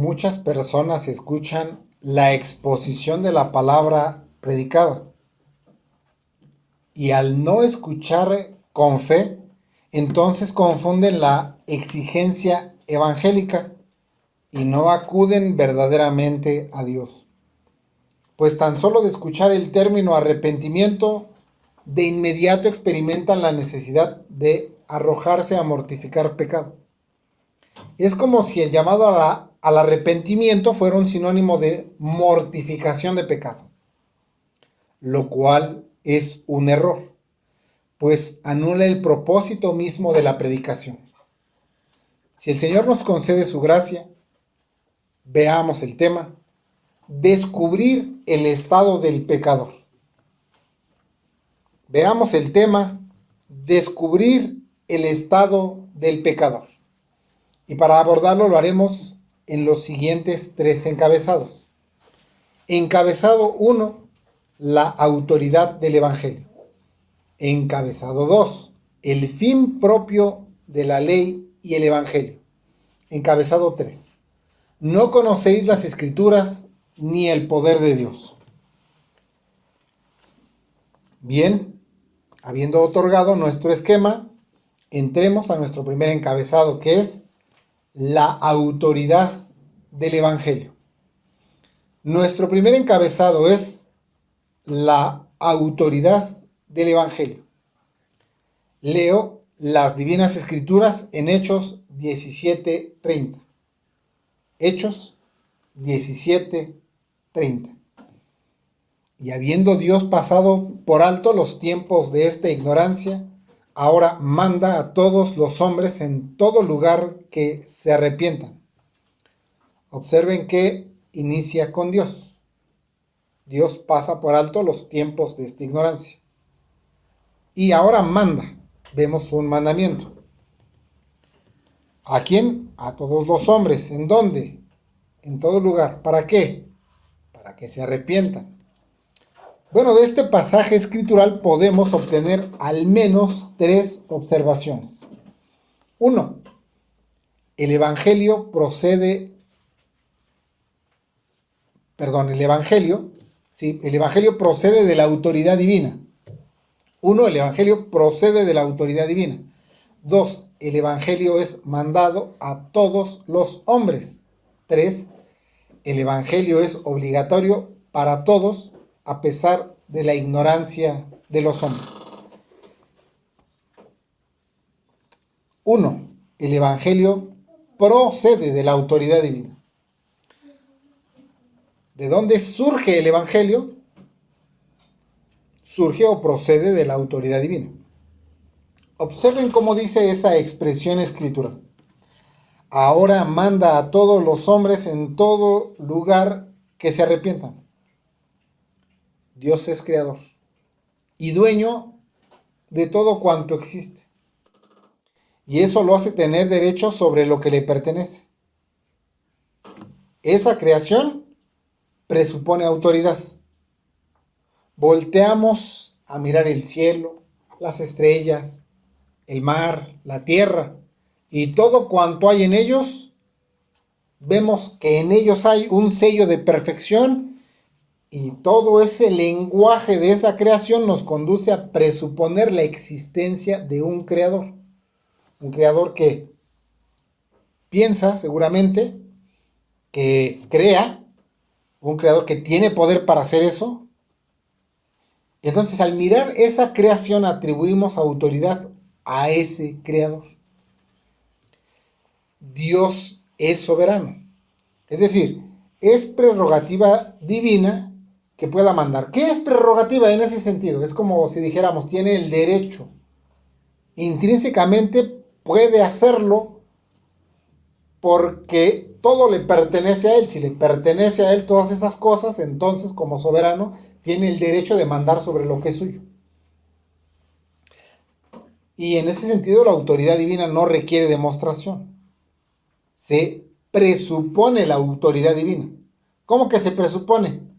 Muchas personas escuchan la exposición de la palabra predicada y al no escuchar con fe, entonces confunden la exigencia evangélica y no acuden verdaderamente a Dios. Pues tan solo de escuchar el término arrepentimiento, de inmediato experimentan la necesidad de arrojarse a mortificar pecado. Es como si el llamado al arrepentimiento fuera un sinónimo de mortificación de pecado, lo cual es un error, pues anula el propósito mismo de la predicación. Si el Señor nos concede su gracia, veamos el tema: descubrir el estado del pecador. Veamos el tema: descubrir el estado del pecador. Y para abordarlo lo haremos en los siguientes 3 encabezados. Encabezado 1, la autoridad del Evangelio. Encabezado 2, el fin propio de la ley y el Evangelio. Encabezado 3, no conocéis las Escrituras ni el poder de Dios. Bien, habiendo otorgado nuestro esquema, entremos a nuestro primer encabezado, que es la autoridad del Evangelio. Nuestro primer encabezado es la autoridad del Evangelio. Leo las Divinas Escrituras en Hechos 17:30. Hechos 17:30. Y habiendo Dios pasado por alto los tiempos de esta ignorancia, ahora manda a todos los hombres en todo lugar que se arrepientan. Observen que inicia con Dios. Dios pasa por alto los tiempos de esta ignorancia. Y ahora manda. Vemos un mandamiento. ¿A quién? A todos los hombres. ¿En dónde? En todo lugar. ¿Para qué? Para que se arrepientan. Bueno, de este pasaje escritural podemos obtener al menos 3 observaciones. 1. El Evangelio procede de la autoridad divina. 1. El Evangelio procede de la autoridad divina. 2. El Evangelio es mandado a todos los hombres. 3. El Evangelio es obligatorio para todos, a pesar de la ignorancia de los hombres. 1. El Evangelio procede de la autoridad divina. ¿De dónde surge el Evangelio? Surge o procede de la autoridad divina. Observen cómo dice esa expresión escritural. Ahora manda a todos los hombres en todo lugar que se arrepientan. Dios es creador y dueño de todo cuanto existe. Y eso lo hace tener derecho sobre lo que le pertenece. Esa creación presupone autoridad. Volteamos a mirar el cielo, las estrellas, el mar, la tierra y todo cuanto hay en ellos. Vemos que en ellos hay un sello de perfección. Y todo ese lenguaje de esa creación nos conduce a presuponer la existencia de un creador. Un creador que piensa seguramente, que crea, un creador que tiene poder para hacer eso. Entonces, al mirar esa creación atribuimos autoridad a ese creador. Dios es soberano. Es decir, es prerrogativa divina que pueda mandar. ¿Qué es prerrogativa en ese sentido? Es como si dijéramos, tiene el derecho. Intrínsecamente puede hacerlo porque todo le pertenece a él. Si le pertenece a él todas esas cosas, entonces como soberano tiene el derecho de mandar sobre lo que es suyo. Y en ese sentido la autoridad divina no requiere demostración. Se presupone la autoridad divina. ¿Cómo que se presupone?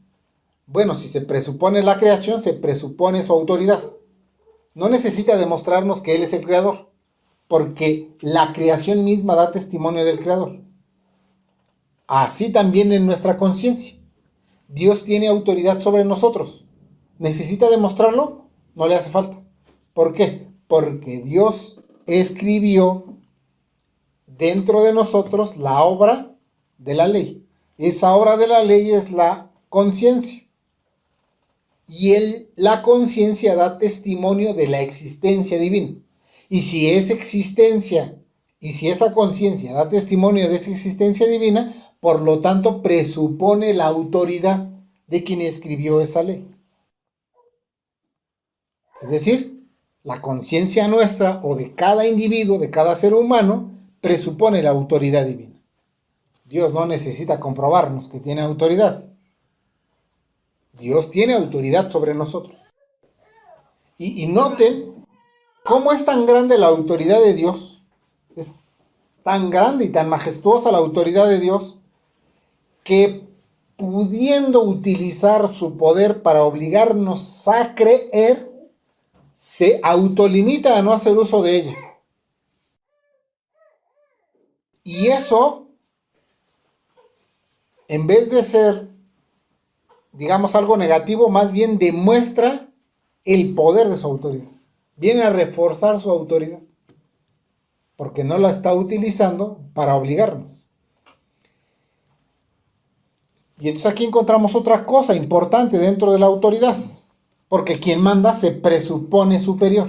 Bueno, si se presupone la creación, se presupone su autoridad. No necesita demostrarnos que Él es el creador, porque la creación misma da testimonio del creador. Así también en nuestra conciencia. Dios tiene autoridad sobre nosotros. ¿Necesita demostrarlo? No le hace falta. ¿Por qué? Porque Dios escribió dentro de nosotros la obra de la ley. Esa obra de la ley es la conciencia. Y la conciencia da testimonio de la existencia divina. Y si esa existencia, y si esa conciencia da testimonio de esa existencia divina, por lo tanto presupone la autoridad de quien escribió esa ley. Es decir, la conciencia nuestra o de cada individuo, de cada ser humano, presupone la autoridad divina. Dios no necesita comprobarnos que tiene autoridad. Dios tiene autoridad sobre nosotros. Y noten cómo es tan grande la autoridad de Dios. Es tan grande y tan majestuosa la autoridad de Dios que pudiendo utilizar su poder para obligarnos a creer, se autolimita a no hacer uso de ella. Y eso, en vez de ser, digamos, algo negativo, más bien demuestra el poder de su autoridad. Viene a reforzar su autoridad, porque no la está utilizando para obligarnos. Y entonces aquí encontramos otra cosa importante dentro de la autoridad, porque quien manda se presupone superior.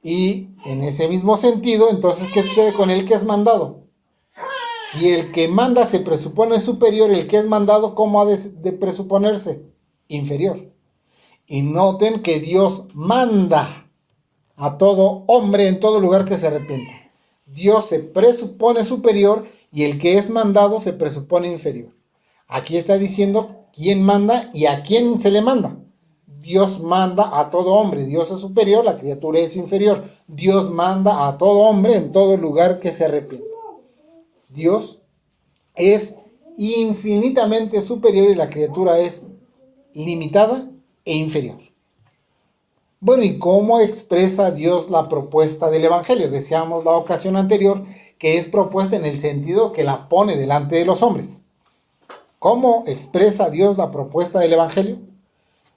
Y en ese mismo sentido, entonces, ¿qué sucede con el que es mandado? Si el que manda se presupone superior, el que es mandado, ¿cómo ha de presuponerse? Inferior. Y noten que Dios manda a todo hombre en todo lugar que se arrepienta. Dios se presupone superior y el que es mandado se presupone inferior. Aquí está diciendo quién manda y a quién se le manda. Dios manda a todo hombre. Dios es superior, la criatura es inferior. Dios manda a todo hombre en todo lugar que se arrepienta. Dios es infinitamente superior y la criatura es limitada e inferior. Bueno, ¿y cómo expresa Dios la propuesta del Evangelio? Decíamos la ocasión anterior que es propuesta en el sentido que la pone delante de los hombres. ¿Cómo expresa Dios la propuesta del Evangelio?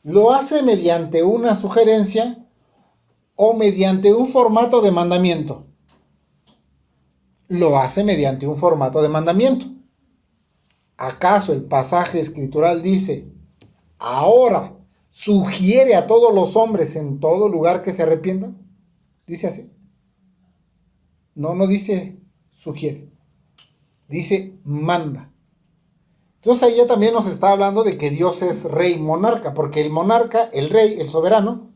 Lo hace mediante una sugerencia o mediante un formato de mandamiento. Lo hace mediante un formato de mandamiento. ¿Acaso el pasaje escritural dice, ahora sugiere a todos los hombres en todo lugar que se arrepientan? ¿Dice así? No, no dice sugiere. Dice manda. Entonces ahí ya también nos está hablando de que Dios es rey monarca, porque el monarca, el rey, el soberano,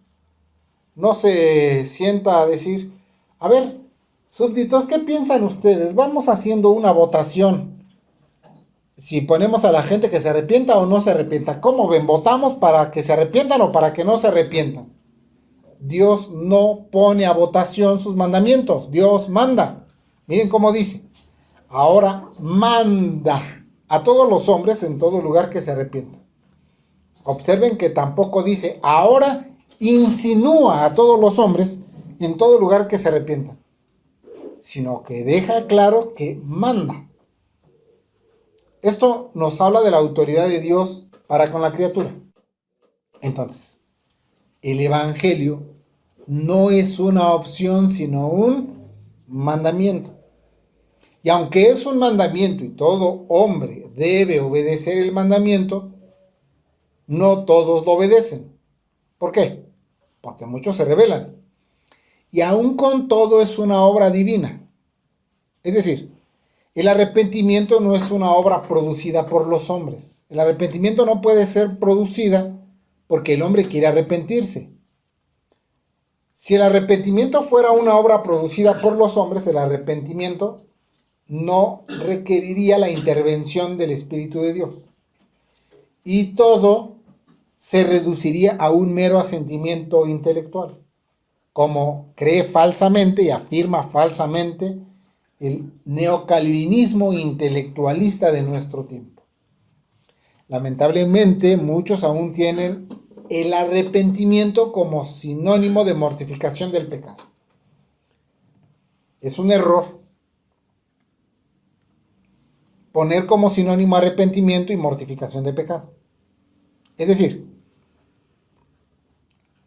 no se sienta a decir, a ver, súbditos, ¿qué piensan ustedes? Vamos haciendo una votación. Si ponemos a la gente que se arrepienta o no se arrepienta. ¿Cómo ven? ¿Votamos para que se arrepientan o para que no se arrepientan? Dios no pone a votación sus mandamientos. Dios manda. Miren cómo dice. Ahora manda a todos los hombres en todo lugar que se arrepientan. Observen que tampoco dice, ahora insinúa a todos los hombres en todo lugar que se arrepientan. Sino que deja claro que manda. Esto nos habla de la autoridad de Dios para con la criatura. Entonces, el Evangelio no es una opción, sino un mandamiento. Y aunque es un mandamiento y todo hombre debe obedecer el mandamiento, no todos lo obedecen. ¿Por qué? Porque muchos se rebelan. Y aún con todo es una obra divina. Es decir, el arrepentimiento no es una obra producida por los hombres. El arrepentimiento no puede ser producida porque el hombre quiere arrepentirse. Si el arrepentimiento fuera una obra producida por los hombres, el arrepentimiento no requeriría la intervención del Espíritu de Dios. Y todo se reduciría a un mero asentimiento intelectual, como cree falsamente y afirma falsamente el neocalvinismo intelectualista de nuestro tiempo. Lamentablemente, muchos aún tienen el arrepentimiento como sinónimo de mortificación del pecado. Es un error. poner como sinónimo arrepentimiento y mortificación de pecado. Es decir,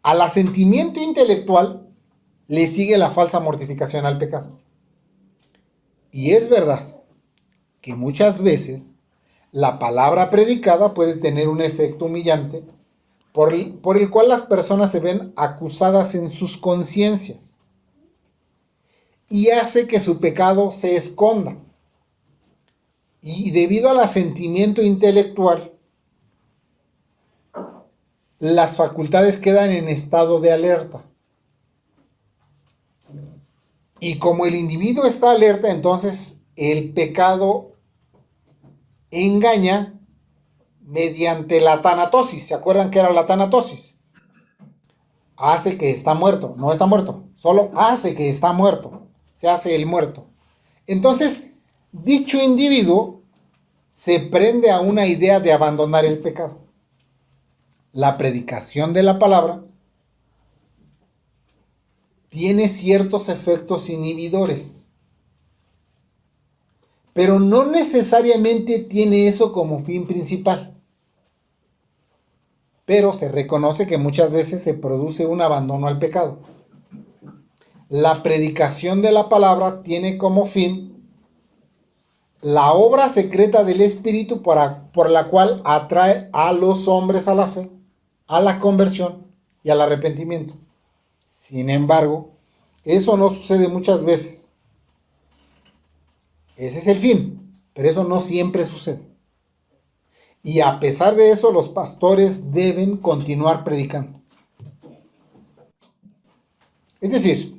al asentimiento intelectual le sigue la falsa mortificación al pecado. Y es verdad que muchas veces la palabra predicada puede tener un efecto humillante por el cual las personas se ven acusadas en sus conciencias y hace que su pecado se esconda. Y debido al asentimiento intelectual, las facultades quedan en estado de alerta. Y como el individuo está alerta, entonces el pecado engaña mediante la tanatosis. ¿Se acuerdan qué era la tanatosis? Hace que está muerto. No está muerto, solo hace que está muerto. Se hace el muerto. Entonces, dicho individuo se prende a una idea de abandonar el pecado. La predicación de la palabra tiene ciertos efectos inhibidores, pero no necesariamente tiene eso como fin principal. Pero se reconoce que muchas veces se produce un abandono al pecado. La predicación de la palabra tiene como fin la obra secreta del Espíritu por la cual atrae a los hombres a la fe, a la conversión y al arrepentimiento. Sin embargo, eso no sucede muchas veces. Ese es el fin, pero eso no siempre sucede. Y a pesar de eso, los pastores deben continuar predicando. Es decir,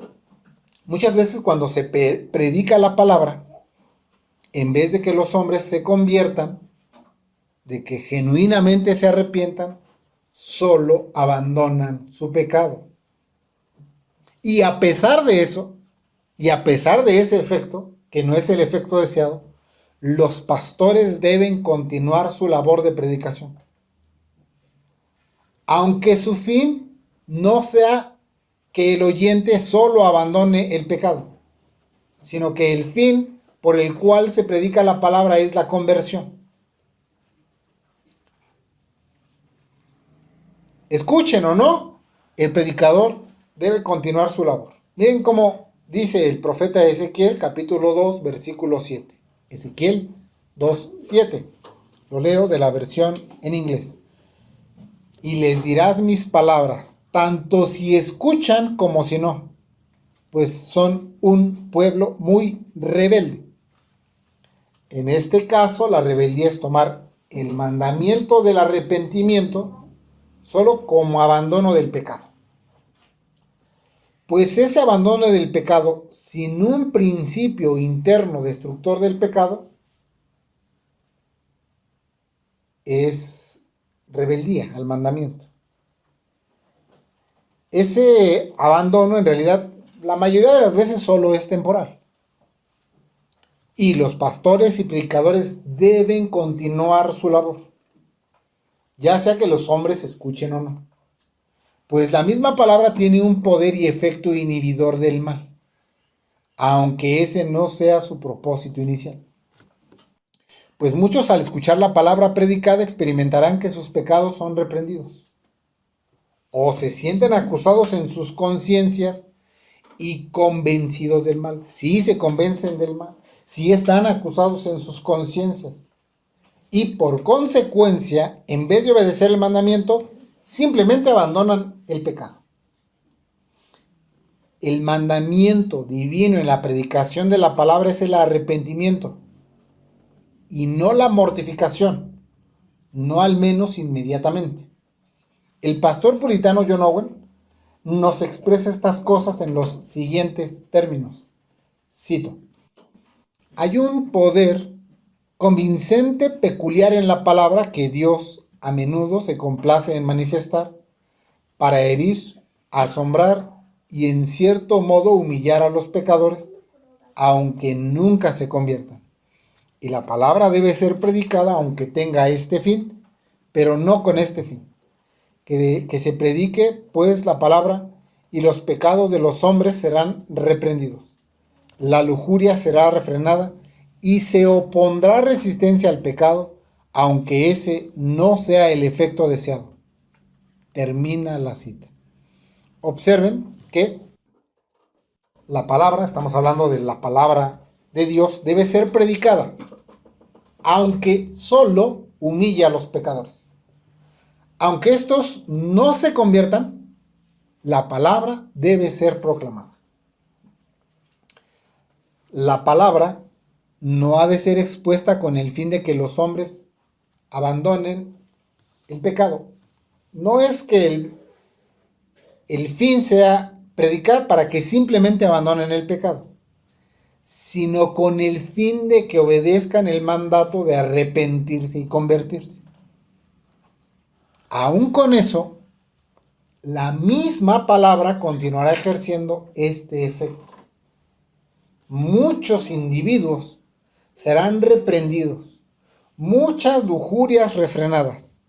muchas veces cuando se predica la palabra, en vez de que los hombres se conviertan, de que genuinamente se arrepientan, solo abandonan su pecado. Y a pesar de eso, y a pesar de ese efecto, que no es el efecto deseado, los pastores deben continuar su labor de predicación. Aunque su fin no sea que el oyente solo abandone el pecado, sino que el fin por el cual se predica la palabra es la conversión. Escuchen o no, el predicador debe continuar su labor. Miren cómo dice el profeta Ezequiel, capítulo 2, versículo 7. Ezequiel 2, 7. Lo leo de la versión en inglés. Y les dirás mis palabras, tanto si escuchan como si no, pues son un pueblo muy rebelde. En este caso, la rebeldía es tomar el mandamiento del arrepentimiento solo como abandono del pecado. Pues ese abandono del pecado, sin un principio interno destructor del pecado, es rebeldía al mandamiento. Ese abandono en realidad la mayoría de las veces solo es temporal. Y los pastores y predicadores deben continuar su labor, ya sea que los hombres escuchen o no. Pues la misma palabra tiene un poder y efecto inhibidor del mal, aunque ese no sea su propósito inicial. Pues muchos al escuchar la palabra predicada experimentarán que sus pecados son reprendidos, o se sienten acusados en sus conciencias y convencidos del mal. Sí se convencen del mal, sí están acusados en sus conciencias. Y por consecuencia, en vez de obedecer el mandamiento, simplemente abandonan el pecado. El mandamiento divino en la predicación de la palabra es el arrepentimiento y no la mortificación, no al menos inmediatamente. El pastor puritano John Owen nos expresa estas cosas en los siguientes términos. Cito: hay un poder convincente peculiar en la palabra que Dios a menudo se complace en manifestar para herir, asombrar y en cierto modo humillar a los pecadores, aunque nunca se conviertan. Y la palabra debe ser predicada aunque tenga este fin, pero no con este fin. Que se predique pues la palabra y los pecados de los hombres serán reprendidos. La lujuria será refrenada y se opondrá resistencia al pecado, aunque ese no sea el efecto deseado. Termina la cita. Observen que la palabra, estamos hablando de la palabra de Dios, debe ser predicada, aunque solo humille a los pecadores. Aunque estos no se conviertan, la palabra debe ser proclamada. La palabra no ha de ser expuesta con el fin de que los hombres abandonen el pecado. No es que el fin sea predicar para que simplemente abandonen el pecado, sino con el fin de que obedezcan el mandato de arrepentirse y convertirse. Aún con eso, la misma palabra continuará ejerciendo este efecto. Muchos individuos serán reprendidos, muchas lujurias refrenadas,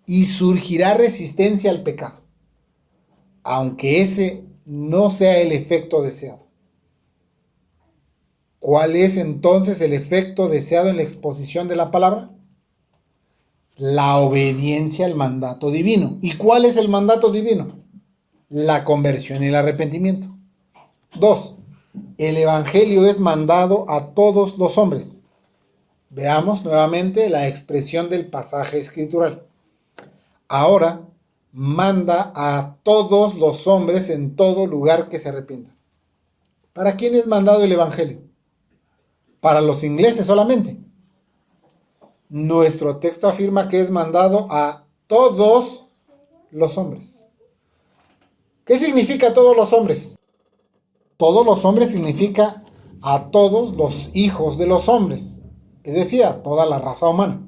y surgirá resistencia al pecado, aunque ese no sea el efecto deseado. ¿Cuál es entonces el efecto deseado en la exposición de la palabra? La obediencia al mandato divino. ¿Y cuál es el mandato divino? La conversión y el arrepentimiento. 2. El evangelio es mandado a todos los hombres. Veamos nuevamente la expresión del pasaje escritural. Ahora manda a todos los hombres en todo lugar que se arrepientan. ¿Para quién es mandado el evangelio? Para los ingleses solamente. Nuestro texto afirma que es mandado a todos los hombres. ¿Qué significa todos los hombres? Todos los hombres significa a todos los hijos de los hombres, es decir, a toda la raza humana.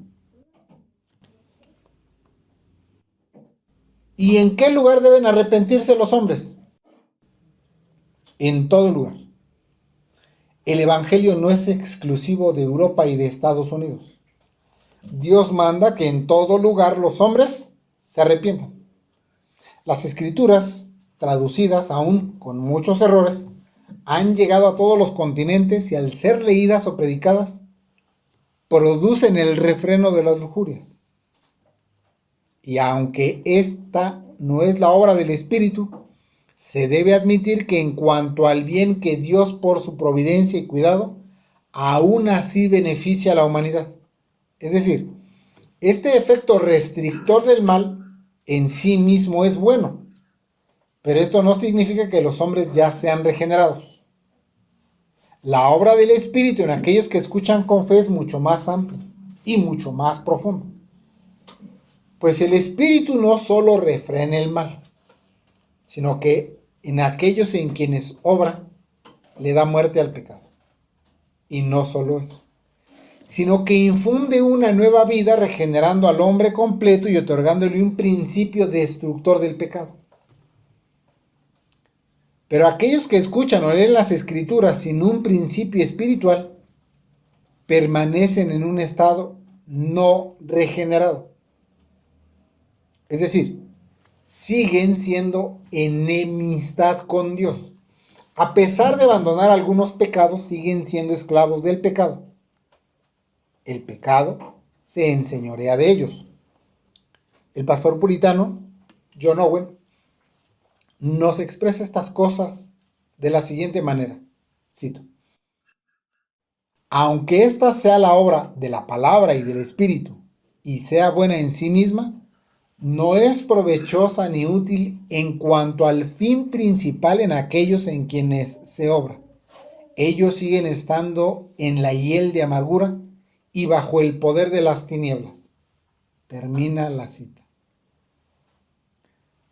¿Y en qué lugar deben arrepentirse los hombres? En todo lugar. El evangelio no es exclusivo de Europa y de Estados Unidos. Dios manda que en todo lugar los hombres se arrepientan. Las escrituras, traducidas aún con muchos errores, han llegado a todos los continentes y al ser leídas o predicadas, producen el refreno de las lujurias. Y aunque esta no es la obra del Espíritu, se debe admitir que en cuanto al bien que Dios por su providencia y cuidado, aún así beneficia a la humanidad. Es decir, este efecto restrictor del mal en sí mismo es bueno, pero esto no significa que los hombres ya sean regenerados. La obra del Espíritu en aquellos que escuchan con fe es mucho más amplia y mucho más profunda. Pues el Espíritu no solo refrena el mal, sino que en aquellos en quienes obra le da muerte al pecado. Y no solo eso, sino que infunde una nueva vida regenerando al hombre completo y otorgándole un principio destructor del pecado. Pero aquellos que escuchan o leen las escrituras sin un principio espiritual permanecen en un estado no regenerado. Es decir, siguen siendo enemistad con Dios. A pesar de abandonar algunos pecados, siguen siendo esclavos del pecado. El pecado se enseñorea de ellos. El pastor puritano, John Owen, nos expresa estas cosas de la siguiente manera. Cito. Aunque esta sea la obra de la palabra y del Espíritu, y sea buena en sí misma, no es provechosa ni útil en cuanto al fin principal en aquellos en quienes se obra. Ellos siguen estando en la hiel de amargura y bajo el poder de las tinieblas. Termina la cita.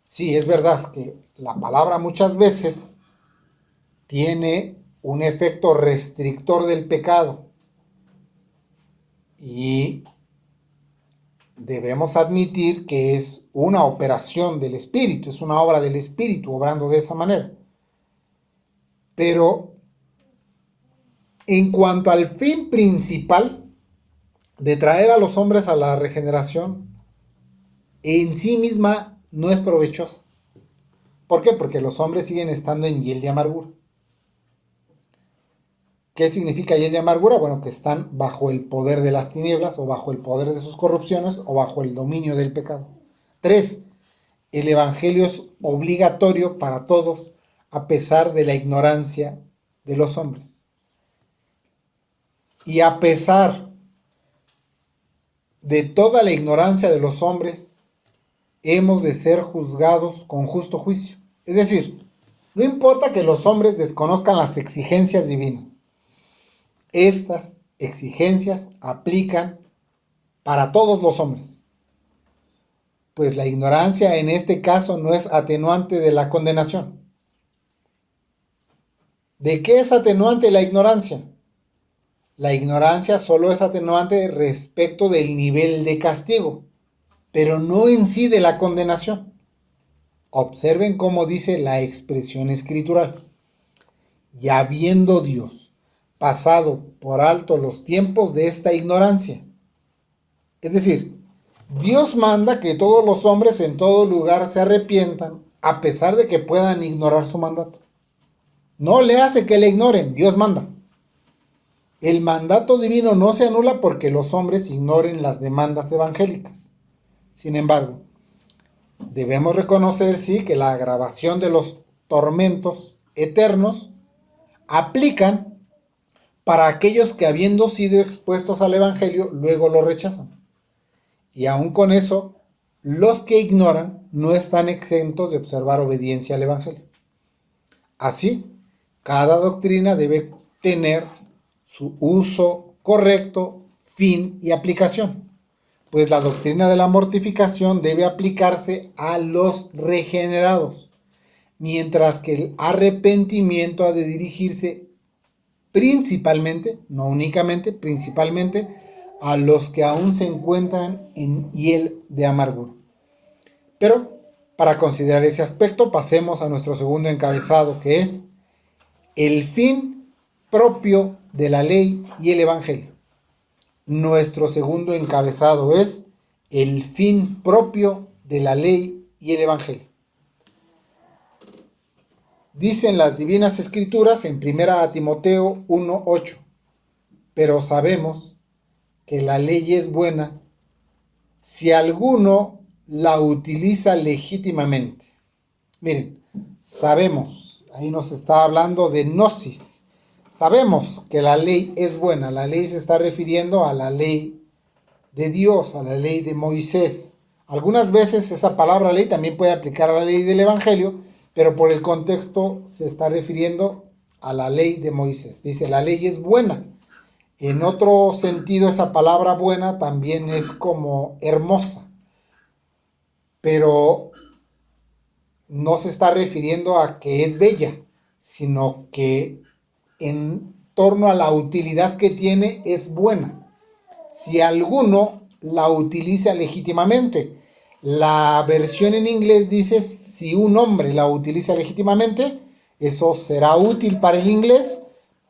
Sí, es verdad que la palabra muchas veces tiene un efecto restrictor del pecado y debemos admitir que es una operación del Espíritu, es una obra del Espíritu obrando de esa manera. Pero en cuanto al fin principal de traer a los hombres a la regeneración, en sí misma no es provechosa. ¿Por qué? Porque los hombres siguen estando en hiel de amargura. ¿Qué significa hiel de amargura? Bueno, que están bajo el poder de las tinieblas o bajo el poder de sus corrupciones o bajo el dominio del pecado. 3. El evangelio es obligatorio para todos a pesar de la ignorancia de los hombres. Y a pesar de toda la ignorancia de los hombres, hemos de ser juzgados con justo juicio. Es decir, no importa que los hombres desconozcan las exigencias divinas. Estas exigencias aplican para todos los hombres. Pues la ignorancia en este caso no es atenuante de la condenación. ¿De qué es atenuante la ignorancia? La ignorancia solo es atenuante respecto del nivel de castigo, pero no en sí de la condenación. Observen cómo dice la expresión escritural. Y habiendo Dios pasado por alto los tiempos de esta ignorancia. Es decir, Dios manda que todos los hombres en todo lugar se arrepientan, a pesar de que puedan ignorar su mandato. No le hace que le ignoren, Dios manda. El mandato divino no se anula porque los hombres ignoren las demandas evangélicas. Sin embargo, debemos reconocer, sí, que la agravación de los tormentos eternos aplican para aquellos que, habiendo sido expuestos al evangelio, luego lo rechazan. Y aún con eso, los que ignoran no están exentos de observar obediencia al evangelio. Así, cada doctrina debe tener su uso correcto, fin y aplicación, pues la doctrina de la mortificación debe aplicarse a los regenerados, mientras que el arrepentimiento ha de dirigirse principalmente, no únicamente, principalmente a los que aún se encuentran en hiel de amargura. Pero para considerar ese aspecto, pasemos a nuestro segundo encabezado, que es el fin propio de la ley y el evangelio. Nuestro segundo encabezado es el fin propio de la ley y el evangelio. Dicen las divinas escrituras en 1 Timoteo 1:8, pero sabemos que la ley es buena si alguno la utiliza legítimamente. Miren, sabemos, ahí nos está hablando de gnosis. Sabemos que la ley es buena. La ley se está refiriendo a la ley de Dios, a la ley de Moisés. Algunas veces esa palabra ley también puede aplicar a la ley del evangelio, pero por el contexto se está refiriendo a la ley de Moisés. Dice, la ley es buena. En otro sentido, esa palabra buena también es como hermosa, pero no se está refiriendo a que es bella, sino que en torno a la utilidad que tiene es buena. Si alguno la utiliza legítimamente. La versión en inglés dice si un hombre la utiliza legítimamente, eso será útil para el inglés,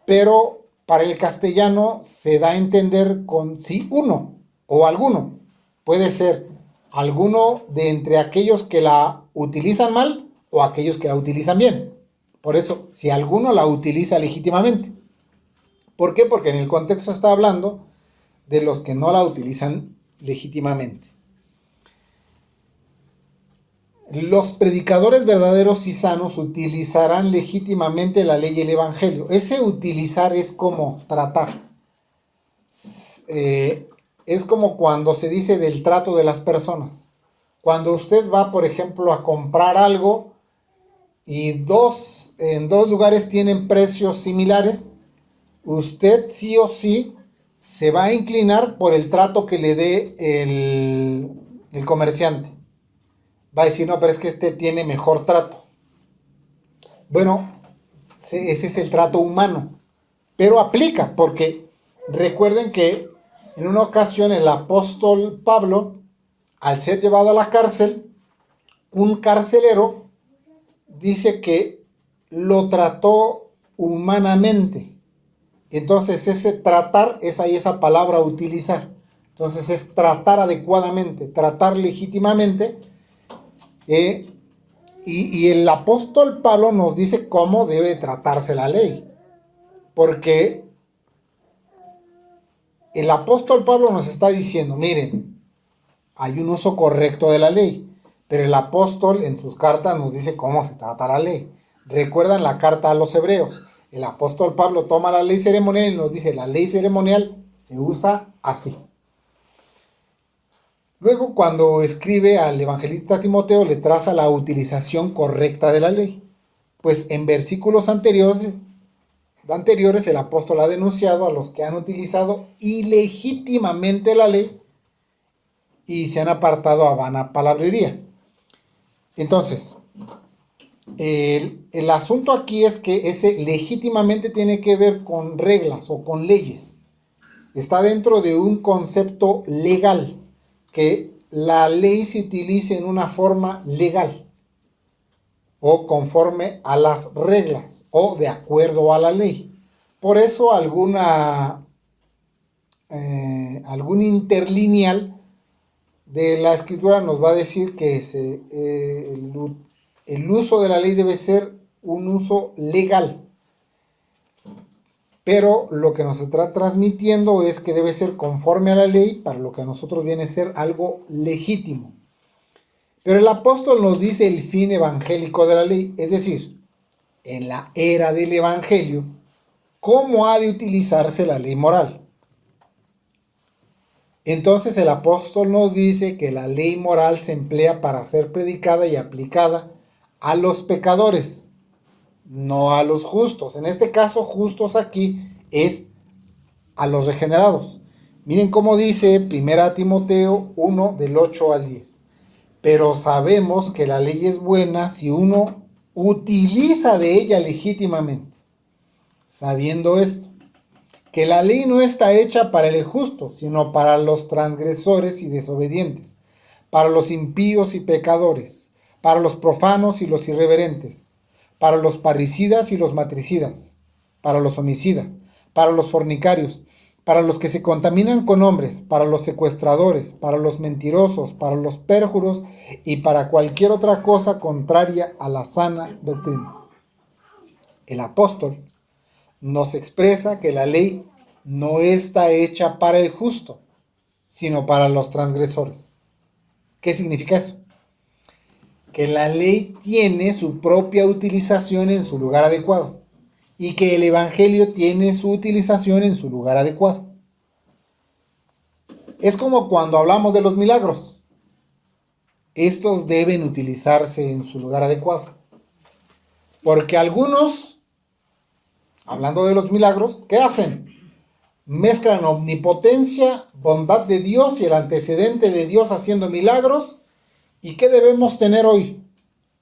pero para el castellano se da a entender con si uno o alguno. Puede ser alguno de entre aquellos que la utilizan mal o aquellos que la utilizan bien. Por eso, si alguno la utiliza legítimamente. ¿Por qué? Porque en el contexto está hablando de los que no la utilizan legítimamente. Los predicadores verdaderos y sanos utilizarán legítimamente la ley y el evangelio. Ese utilizar es como tratar. Es como cuando se dice del trato de las personas. Cuando usted va, por ejemplo, a comprar algo y en dos lugares tienen precios similares, usted sí o sí se va a inclinar por el trato que le dé el comerciante. Va a decir, no, pero es que este tiene mejor trato. Bueno, ese es el trato humano, pero aplica, porque recuerden que en una ocasión el apóstol Pablo, al ser llevado a la cárcel, un carcelero dice que lo trató humanamente. Entonces ese tratar es ahí esa palabra utilizar. Entonces es tratar adecuadamente, tratar legítimamente. Y el apóstol Pablo nos dice cómo debe tratarse la ley. Porque el apóstol Pablo nos está diciendo, miren, hay un uso correcto de la ley, pero el apóstol en sus cartas nos dice cómo se trata la ley. Recuerdan la carta a los hebreos. El apóstol Pablo toma la ley ceremonial y nos dice, la ley ceremonial se usa así. Luego, cuando escribe al evangelista Timoteo, le traza la utilización correcta de la ley. Pues en versículos anteriores el apóstol ha denunciado a los que han utilizado ilegítimamente la ley y se han apartado a vana palabrería. Entonces, el asunto aquí es que ese legítimamente tiene que ver con reglas o con leyes. Está dentro de un concepto legal, que la ley se utilice en una forma legal o conforme a las reglas o de acuerdo a la ley. Por eso algún interlineal de la escritura nos va a decir que el uso de la ley debe ser un uso legal. Pero lo que nos está transmitiendo es que debe ser conforme a la ley, para lo que a nosotros viene a ser algo legítimo. Pero el apóstol nos dice el fin evangélico de la ley, es decir, en la era del evangelio, cómo ha de utilizarse la ley moral. Entonces el apóstol nos dice que la ley moral se emplea para ser predicada y aplicada a los pecadores, no a los justos. En este caso, justos aquí es a los regenerados. Miren cómo dice 1 Timoteo 1 del 8 al 10. Pero sabemos que la ley es buena si uno utiliza de ella legítimamente. Sabiendo esto, que la ley no está hecha para el justo, sino para los transgresores y desobedientes, para los impíos y pecadores, para los profanos y los irreverentes, para los parricidas y los matricidas, para los homicidas, para los fornicarios, para los que se contaminan con hombres, para los secuestradores, para los mentirosos, para los pérjuros y para cualquier otra cosa contraria a la sana doctrina. El apóstol nos expresa que la ley no está hecha para el justo, sino para los transgresores. ¿Qué significa eso? Que la ley tiene su propia utilización en su lugar adecuado y que el evangelio tiene su utilización en su lugar adecuado. Es como cuando hablamos de los milagros. Estos deben utilizarse en su lugar adecuado. Porque algunos, hablando de los milagros, ¿qué hacen? Mezclan omnipotencia, bondad de Dios y el antecedente de Dios haciendo milagros. ¿Y qué debemos tener hoy?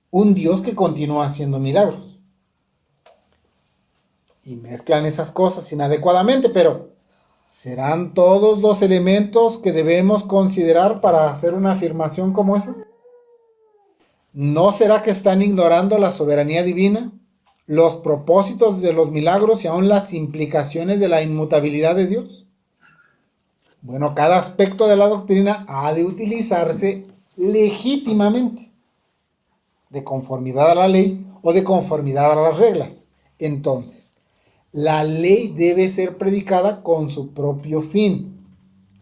Un Dios que continúa haciendo milagros. Y mezclan esas cosas inadecuadamente, pero ¿serán todos los elementos que debemos considerar para hacer una afirmación como esa? ¿No será que están ignorando la soberanía divina, los propósitos de los milagros y aún las implicaciones de la inmutabilidad de Dios? Bueno, cada aspecto de la doctrina ha de utilizarse legítimamente, de conformidad a la ley o de conformidad a las reglas. Entonces, la ley debe ser predicada con su propio fin.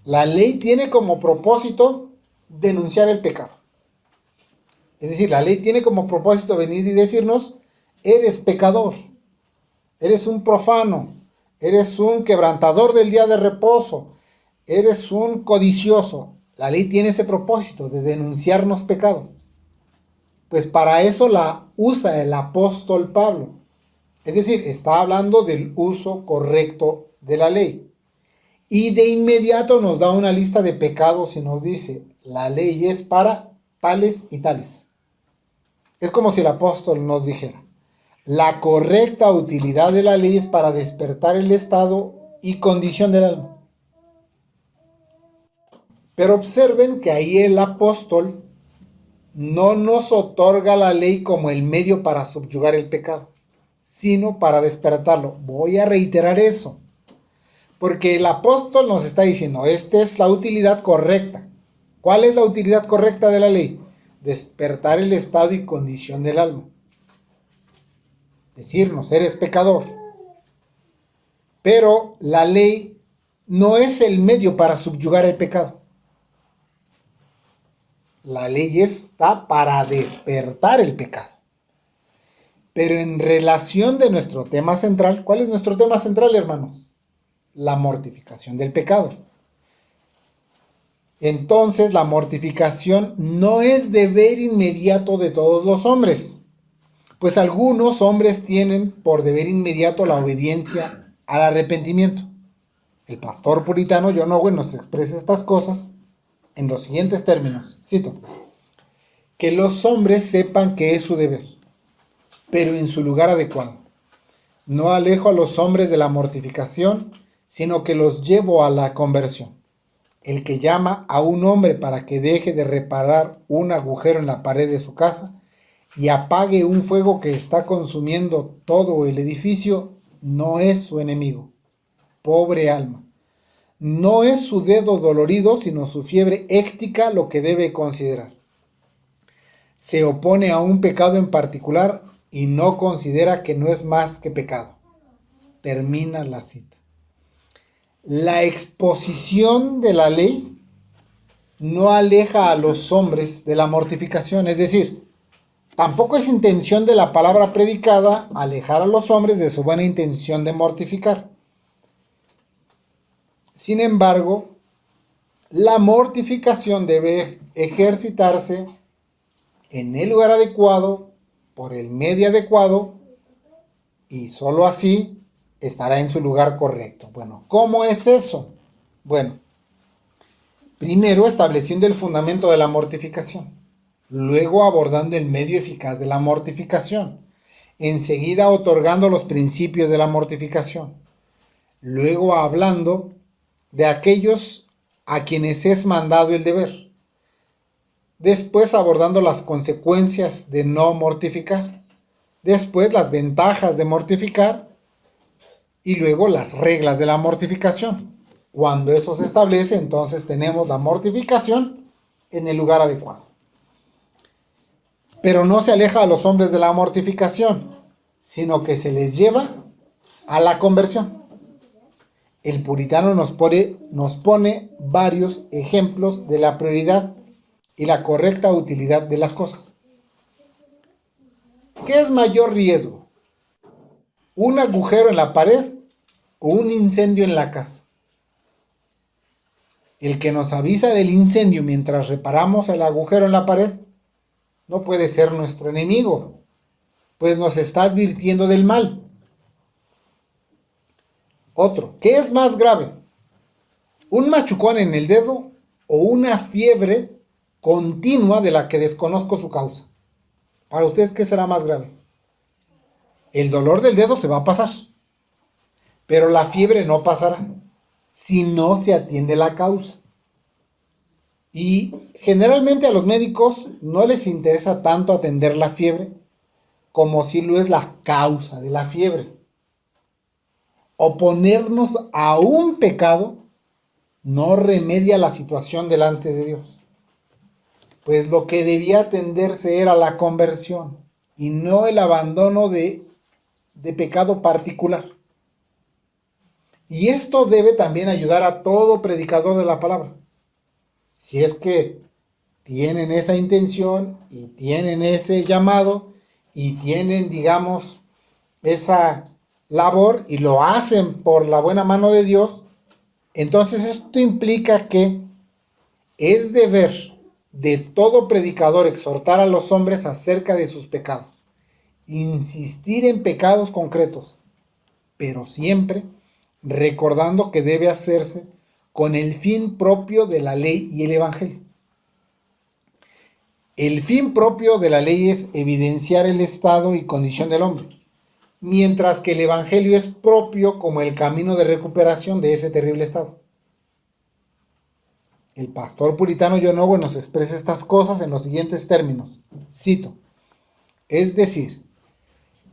La ley tiene como propósito denunciar el pecado. Es decir, la ley tiene como propósito venir y decirnos, eres pecador, eres un profano, eres un quebrantador del día de reposo, eres un codicioso. La ley tiene ese propósito de denunciarnos pecado. Pues para eso la usa el apóstol Pablo. Es decir, está hablando del uso correcto de la ley. Y de inmediato nos da una lista de pecados y nos dice, la ley es para tales y tales. Es como si el apóstol nos dijera, la correcta utilidad de la ley es para despertar el estado y condición del alma. Pero observen que ahí el apóstol no nos otorga la ley como el medio para subyugar el pecado, sino para despertarlo. Voy a reiterar eso, porque el apóstol nos está diciendo, esta es la utilidad correcta. ¿Cuál es la utilidad correcta de la ley? Despertar el estado y condición del alma. Decirnos, eres pecador. Pero la ley no es el medio para subyugar el pecado. La ley está para despertar el pecado. Pero en relación de nuestro tema central, ¿cuál es nuestro tema central, hermanos? La mortificación del pecado. Entonces, la mortificación no es deber inmediato de todos los hombres, pues algunos hombres tienen por deber inmediato la obediencia al arrepentimiento. El pastor puritano John Owen nos expresa estas cosas en los siguientes términos. Cito: que los hombres sepan que es su deber, pero en su lugar adecuado. No alejo a los hombres de la mortificación, sino que los llevo a la conversión. El que llama a un hombre para que deje de reparar un agujero en la pared de su casa y apague un fuego que está consumiendo todo el edificio, no es su enemigo. Pobre alma. No es su dedo dolorido, sino su fiebre éctica lo que debe considerar. Se opone a un pecado en particular y no considera que no es más que pecado. Termina la cita. La exposición de la ley no aleja a los hombres de la mortificación, es decir, tampoco es intención de la palabra predicada alejar a los hombres de su buena intención de mortificar. Sin embargo, la mortificación debe ejercitarse en el lugar adecuado, por el medio adecuado, y sólo así estará en su lugar correcto. Bueno, ¿cómo es eso? Bueno, primero estableciendo el fundamento de la mortificación, luego abordando el medio eficaz de la mortificación, enseguida otorgando los principios de la mortificación, luego hablando de aquellos a quienes es mandado el deber, después abordando las consecuencias de no mortificar, después las ventajas de mortificar y luego las reglas de la mortificación. Cuando eso se establece, entonces tenemos la mortificación en el lugar adecuado. Pero no se aleja a los hombres de la mortificación, sino que se les lleva a la conversión. El puritano nos pone varios ejemplos de la prioridad y la correcta utilidad de las cosas. ¿Qué es mayor riesgo? ¿Un agujero en la pared o un incendio en la casa? El que nos avisa del incendio mientras reparamos el agujero en la pared no puede ser nuestro enemigo, pues nos está advirtiendo del mal. Otro, ¿qué es más grave? ¿Un machucón en el dedo o una fiebre continua de la que desconozco su causa? Para ustedes, ¿qué será más grave? El dolor del dedo se va a pasar, pero la fiebre no pasará si no se atiende la causa. Y generalmente a los médicos no les interesa tanto atender la fiebre como si lo es la causa de la fiebre. Oponernos a un pecado no remedia la situación delante de Dios, pues lo que debía atenderse era la conversión y no el abandono de pecado particular. Y esto debe también ayudar a todo predicador de la palabra. Si es que tienen esa intención y tienen ese llamado y tienen, digamos, esa labor y lo hacen por la buena mano de Dios, entonces esto implica que es deber de todo predicador exhortar a los hombres acerca de sus pecados, insistir en pecados concretos, pero siempre recordando que debe hacerse con el fin propio de la ley y el evangelio. El fin propio de la ley es evidenciar el estado y condición del hombre, mientras que el evangelio es propio como el camino de recuperación de ese terrible estado. El pastor puritano John Owen nos expresa estas cosas en los siguientes términos. Cito: es decir,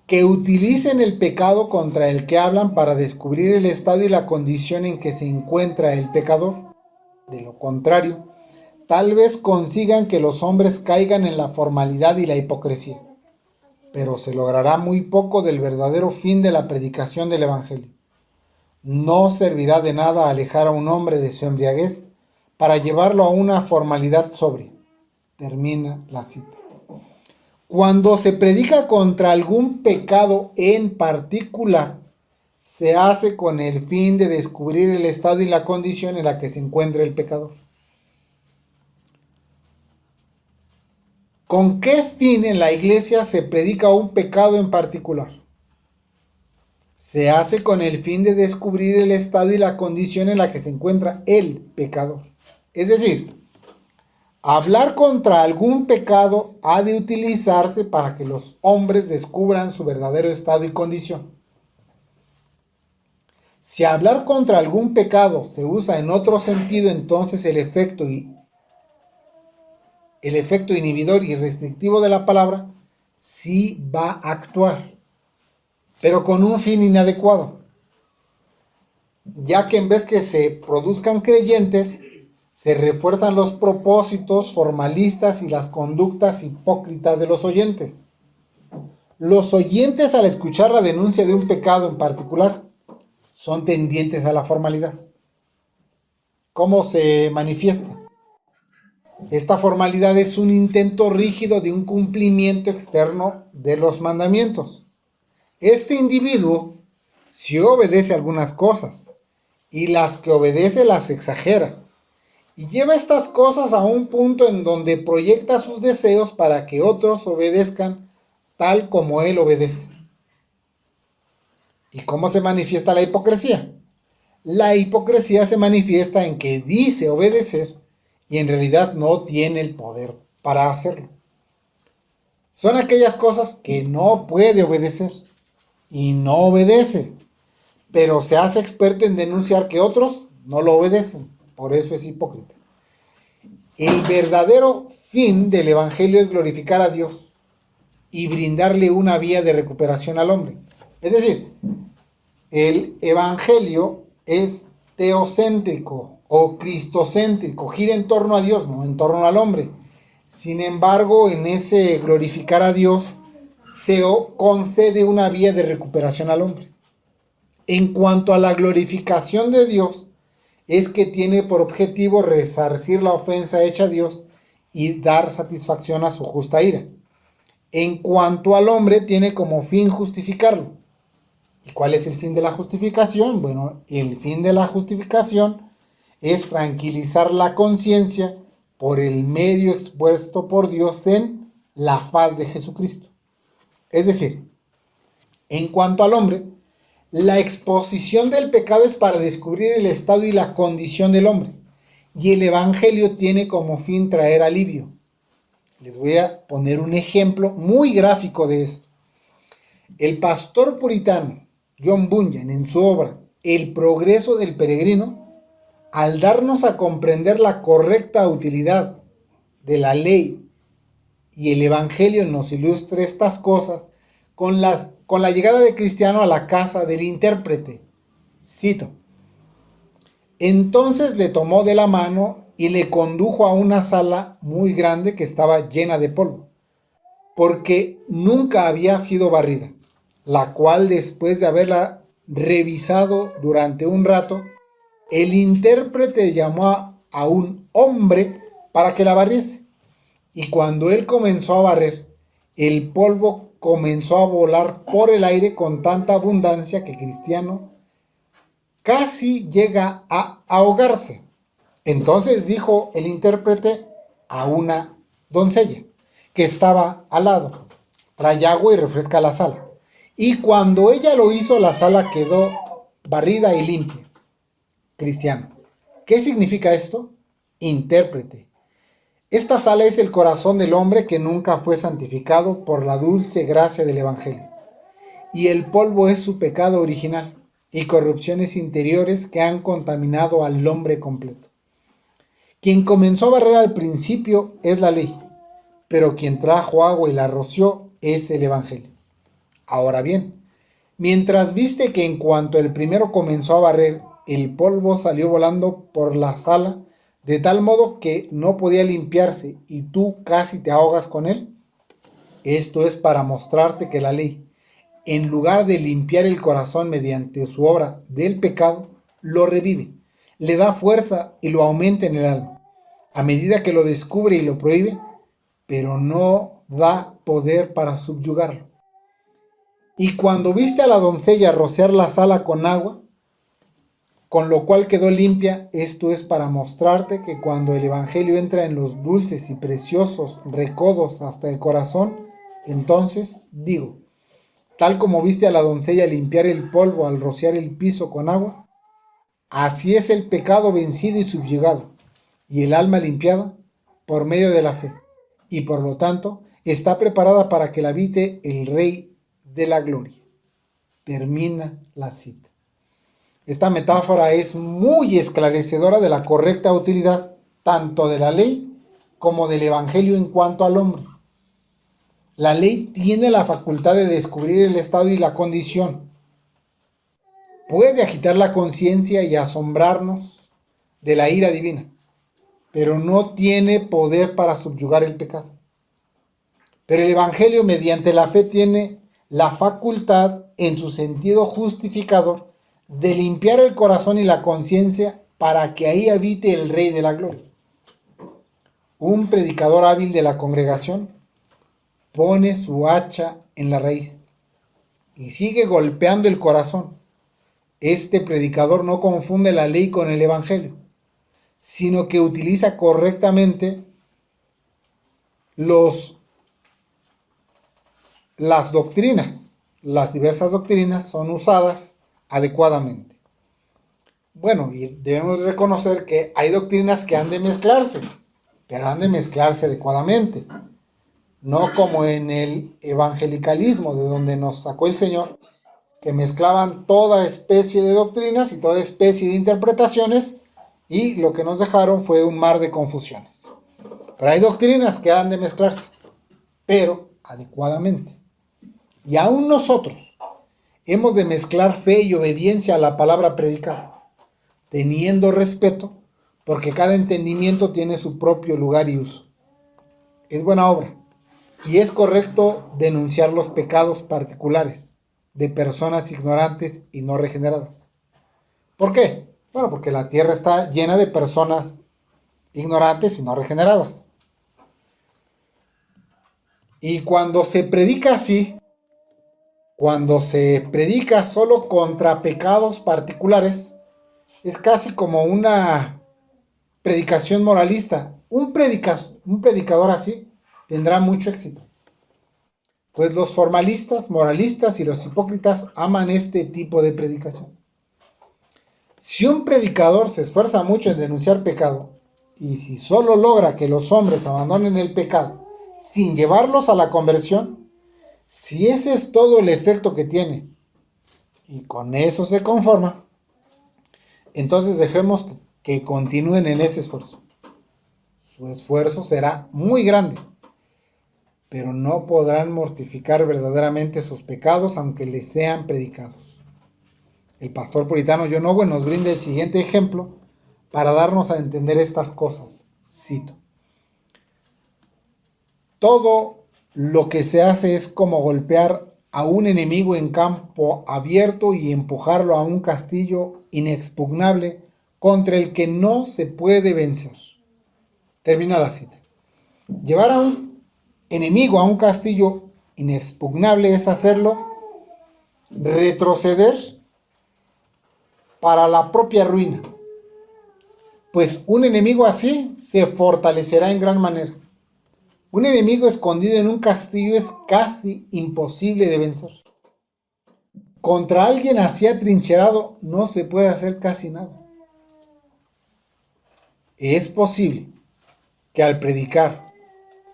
que utilicen el pecado contra el que hablan para descubrir el estado y la condición en que se encuentra el pecador. De lo contrario, tal vez consigan que los hombres caigan en la formalidad y la hipocresía, pero se logrará muy poco del verdadero fin de la predicación del evangelio, No servirá de nada alejar a un hombre de su embriaguez para llevarlo a una formalidad sobria. Termina la cita. Cuando se predica contra algún pecado en particular, se hace con el fin de descubrir el estado y la condición en la que se encuentra el pecador. ¿Con qué fin en la iglesia se predica un pecado en particular? Se hace con el fin de descubrir el estado y la condición en la que se encuentra el pecador. Es decir, hablar contra algún pecado ha de utilizarse para que los hombres descubran su verdadero estado y condición. Si hablar contra algún pecado se usa en otro sentido, entonces el efecto inhibidor y restrictivo de la palabra sí va a actuar, pero con un fin inadecuado, ya que en vez que se produzcan creyentes, se refuerzan los propósitos formalistas y las conductas hipócritas de los oyentes. Los oyentes, al escuchar la denuncia de un pecado en particular, son tendientes a la formalidad. ¿Cómo se manifiesta? Esta formalidad es un intento rígido de un cumplimiento externo de los mandamientos. Este individuo sí obedece algunas cosas, y las que obedece las exagera, y lleva estas cosas a un punto en donde proyecta sus deseos para que otros obedezcan tal como él obedece. ¿Y cómo se manifiesta la hipocresía? La hipocresía se manifiesta en que dice obedecer y en realidad no tiene el poder para hacerlo. Son aquellas cosas que no puede obedecer y no obedece, pero se hace experto en denunciar que otros no lo obedecen. Por eso es hipócrita. El verdadero fin del Evangelio es glorificar a Dios y brindarle una vía de recuperación al hombre. Es decir, el Evangelio es teocéntrico o cristocéntrico, gira en torno a Dios, no en torno al hombre. Sin embargo, en ese glorificar a Dios se concede una vía de recuperación al hombre. En cuanto a la glorificación de Dios, es que tiene por objetivo resarcir la ofensa hecha a Dios y dar satisfacción a su justa ira. En cuanto al hombre, tiene como fin justificarlo. ¿Y cuál es el fin de la justificación? Bueno, el fin de la justificación es tranquilizar la conciencia por el medio expuesto por Dios en la faz de Jesucristo. Es decir, en cuanto al hombre, la exposición del pecado es para descubrir el estado y la condición del hombre, y el Evangelio tiene como fin traer alivio. Les voy a poner un ejemplo muy gráfico de esto. El pastor puritano John Bunyan, en su obra El progreso del peregrino, al darnos a comprender la correcta utilidad de la ley y el Evangelio, nos ilustra estas cosas con la llegada de Cristiano a la casa del intérprete. Cito: entonces le tomó de la mano y le condujo a una sala muy grande que estaba llena de polvo, porque nunca había sido barrida, la cual, después de haberla revisado durante un rato, el intérprete llamó a un hombre para que la barriese. Y cuando él comenzó a barrer, el polvo comenzó a volar por el aire con tanta abundancia que Cristiano casi llega a ahogarse. Entonces dijo el intérprete a una doncella que estaba al lado: trae agua y refresca la sala. Y cuando ella lo hizo, la sala quedó barrida y limpia. Cristiano: ¿qué significa esto? Intérprete: esta sala es el corazón del hombre que nunca fue santificado por la dulce gracia del Evangelio. Y el polvo es su pecado original y corrupciones interiores que han contaminado al hombre completo. Quien comenzó a barrer al principio es la ley, pero quien trajo agua y la roció es el Evangelio. Ahora bien, mientras viste que en cuanto el primero comenzó a barrer, el polvo salió volando por la sala, de tal modo que no podía limpiarse y tú casi te ahogas con él. Esto es para mostrarte que la ley, en lugar de limpiar el corazón mediante su obra del pecado, lo revive, le da fuerza y lo aumenta en el alma, a medida que lo descubre y lo prohíbe, pero no da poder para subyugarlo. Y cuando viste a la doncella rociar la sala con agua, con lo cual quedó limpia, esto es para mostrarte que cuando el Evangelio entra en los dulces y preciosos recodos hasta el corazón, entonces digo, tal como viste a la doncella limpiar el polvo al rociar el piso con agua, así es el pecado vencido y subyugado, y el alma limpiada por medio de la fe, y por lo tanto está preparada para que la habite el Rey de la Gloria. Termina la cita. Esta metáfora es muy esclarecedora de la correcta utilidad tanto de la ley como del Evangelio en cuanto al hombre. La ley tiene la facultad de descubrir el estado y la condición. Puede agitar la conciencia y asombrarnos de la ira divina, pero no tiene poder para subyugar el pecado. Pero el Evangelio, mediante la fe, tiene la facultad, en su sentido justificador, de limpiar el corazón y la conciencia para que ahí habite el Rey de la Gloria. Un predicador hábil de la congregación pone su hacha en la raíz y sigue golpeando el corazón. Este predicador no confunde la ley con el Evangelio, sino que utiliza correctamente las doctrinas. Las diversas doctrinas son usadas adecuadamente. Bueno, y debemos reconocer que hay doctrinas que han de mezclarse, pero han de mezclarse adecuadamente. No como en el evangelicalismo, de donde nos sacó el Señor, que mezclaban toda especie de doctrinas y toda especie de interpretaciones, y lo que nos dejaron fue un mar de confusiones. Pero hay doctrinas que han de mezclarse, pero adecuadamente. Y aún nosotros hemos de mezclar fe y obediencia a la palabra predicada, teniendo respeto, porque cada entendimiento tiene su propio lugar y uso. Es buena obra, y es correcto denunciar los pecados particulares de personas ignorantes y no regeneradas. ¿Por qué? Bueno, porque la tierra está llena de personas ignorantes y no regeneradas. Y cuando se predica así, cuando se predica solo contra pecados particulares, es casi como una predicación moralista. Un predicador así tendrá mucho éxito. Pues los formalistas, moralistas y los hipócritas aman este tipo de predicación. Si un predicador se esfuerza mucho en denunciar pecado, y si solo logra que los hombres abandonen el pecado sin llevarlos a la conversión, si ese es todo el efecto que tiene, y con eso se conforma, entonces dejemos que continúen en ese esfuerzo. Su esfuerzo será muy grande, pero no podrán mortificar verdaderamente sus pecados aunque les sean predicados. El pastor puritano John Owen nos brinda el siguiente ejemplo para darnos a entender estas cosas. Cito: todo lo que se hace es como golpear a un enemigo en campo abierto y empujarlo a un castillo inexpugnable contra el que no se puede vencer. Termina la cita. Llevar a un enemigo a un castillo inexpugnable es hacerlo retroceder para la propia ruina, pues un enemigo así se fortalecerá en gran manera. Un enemigo escondido en un castillo es casi imposible de vencer. Contra alguien así atrincherado no se puede hacer casi nada. Es posible que al predicar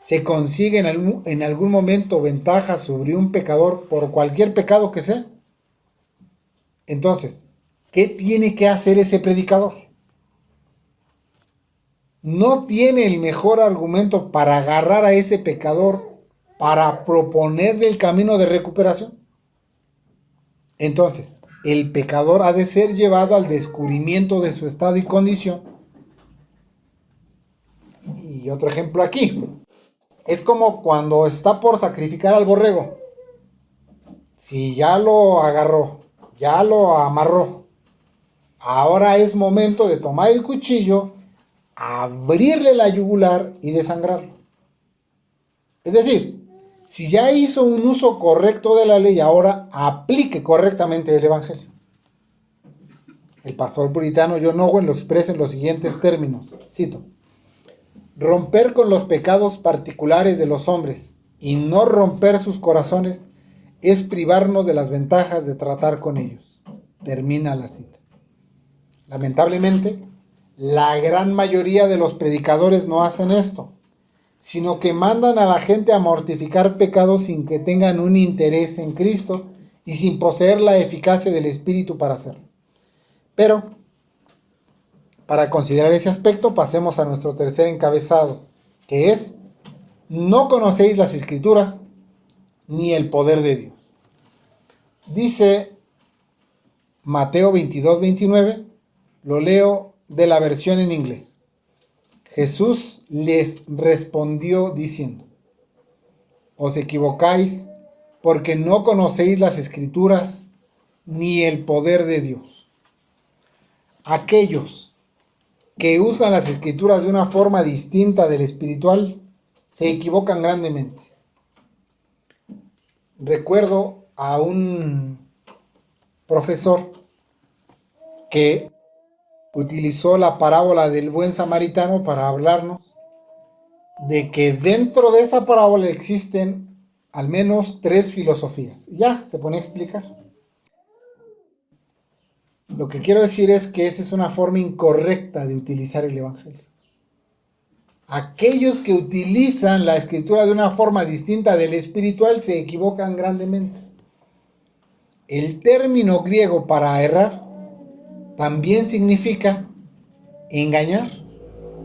se consiga en algún momento ventaja sobre un pecador por cualquier pecado que sea. Entonces, ¿qué tiene que hacer ese predicador? No tiene el mejor argumento para agarrar a ese pecador, para proponerle el camino de recuperación. Entonces, el pecador ha de ser llevado al descubrimiento de su estado y condición. Y otro ejemplo aquí. Es como cuando está por sacrificar al borrego. Si ya lo agarró, ya lo amarró, ahora es momento de tomar el cuchillo, abrirle la yugular y desangrarlo. Es decir, si ya hizo un uso correcto de la ley, ahora aplique correctamente el Evangelio. El pastor puritano John Owen lo expresa en los siguientes términos. Cito: romper con los pecados particulares de los hombres y no romper sus corazones es privarnos de las ventajas de tratar con ellos. Termina la cita. Lamentablemente, la gran mayoría de los predicadores no hacen esto, sino que mandan a la gente a mortificar pecados sin que tengan un interés en Cristo y sin poseer la eficacia del Espíritu para hacerlo. Pero, para considerar ese aspecto, pasemos a nuestro tercer encabezado, que es: no conocéis las Escrituras ni el poder de Dios. Dice Mateo 22:29, lo leo de la versión en inglés. Jesús les respondió diciendo: os equivocáis porque no conocéis las Escrituras ni el poder de Dios. Aquellos que usan las Escrituras de una forma distinta del espiritual se equivocan grandemente. Recuerdo a un profesor que utilizó la parábola del buen samaritano para hablarnos de que dentro de esa parábola existen al menos 3 filosofías. Ya se pone a explicar. Lo que quiero decir es que esa es una forma incorrecta de utilizar el Evangelio. Aquellos que utilizan la Escritura de una forma distinta del espiritual se equivocan grandemente. El término griego para errar también significa engañar,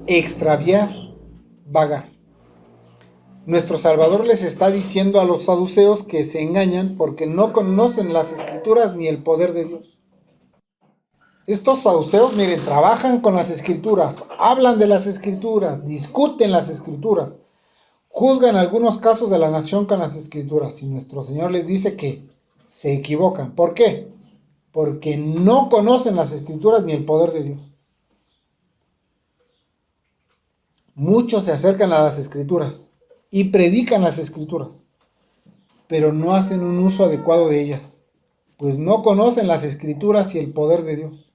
extraviar, vagar. Nuestro Salvador les está diciendo a los saduceos que se engañan porque no conocen las Escrituras ni el poder de Dios. Estos saduceos, miren, trabajan con las Escrituras, hablan de las Escrituras, discuten las Escrituras, juzgan algunos casos de la nación con las Escrituras, y nuestro Señor les dice que se equivocan. ¿Por qué? Porque no conocen las Escrituras ni el poder de Dios. Muchos se acercan a las Escrituras y predican las Escrituras, pero no hacen un uso adecuado de ellas, pues no conocen las Escrituras y el poder de Dios.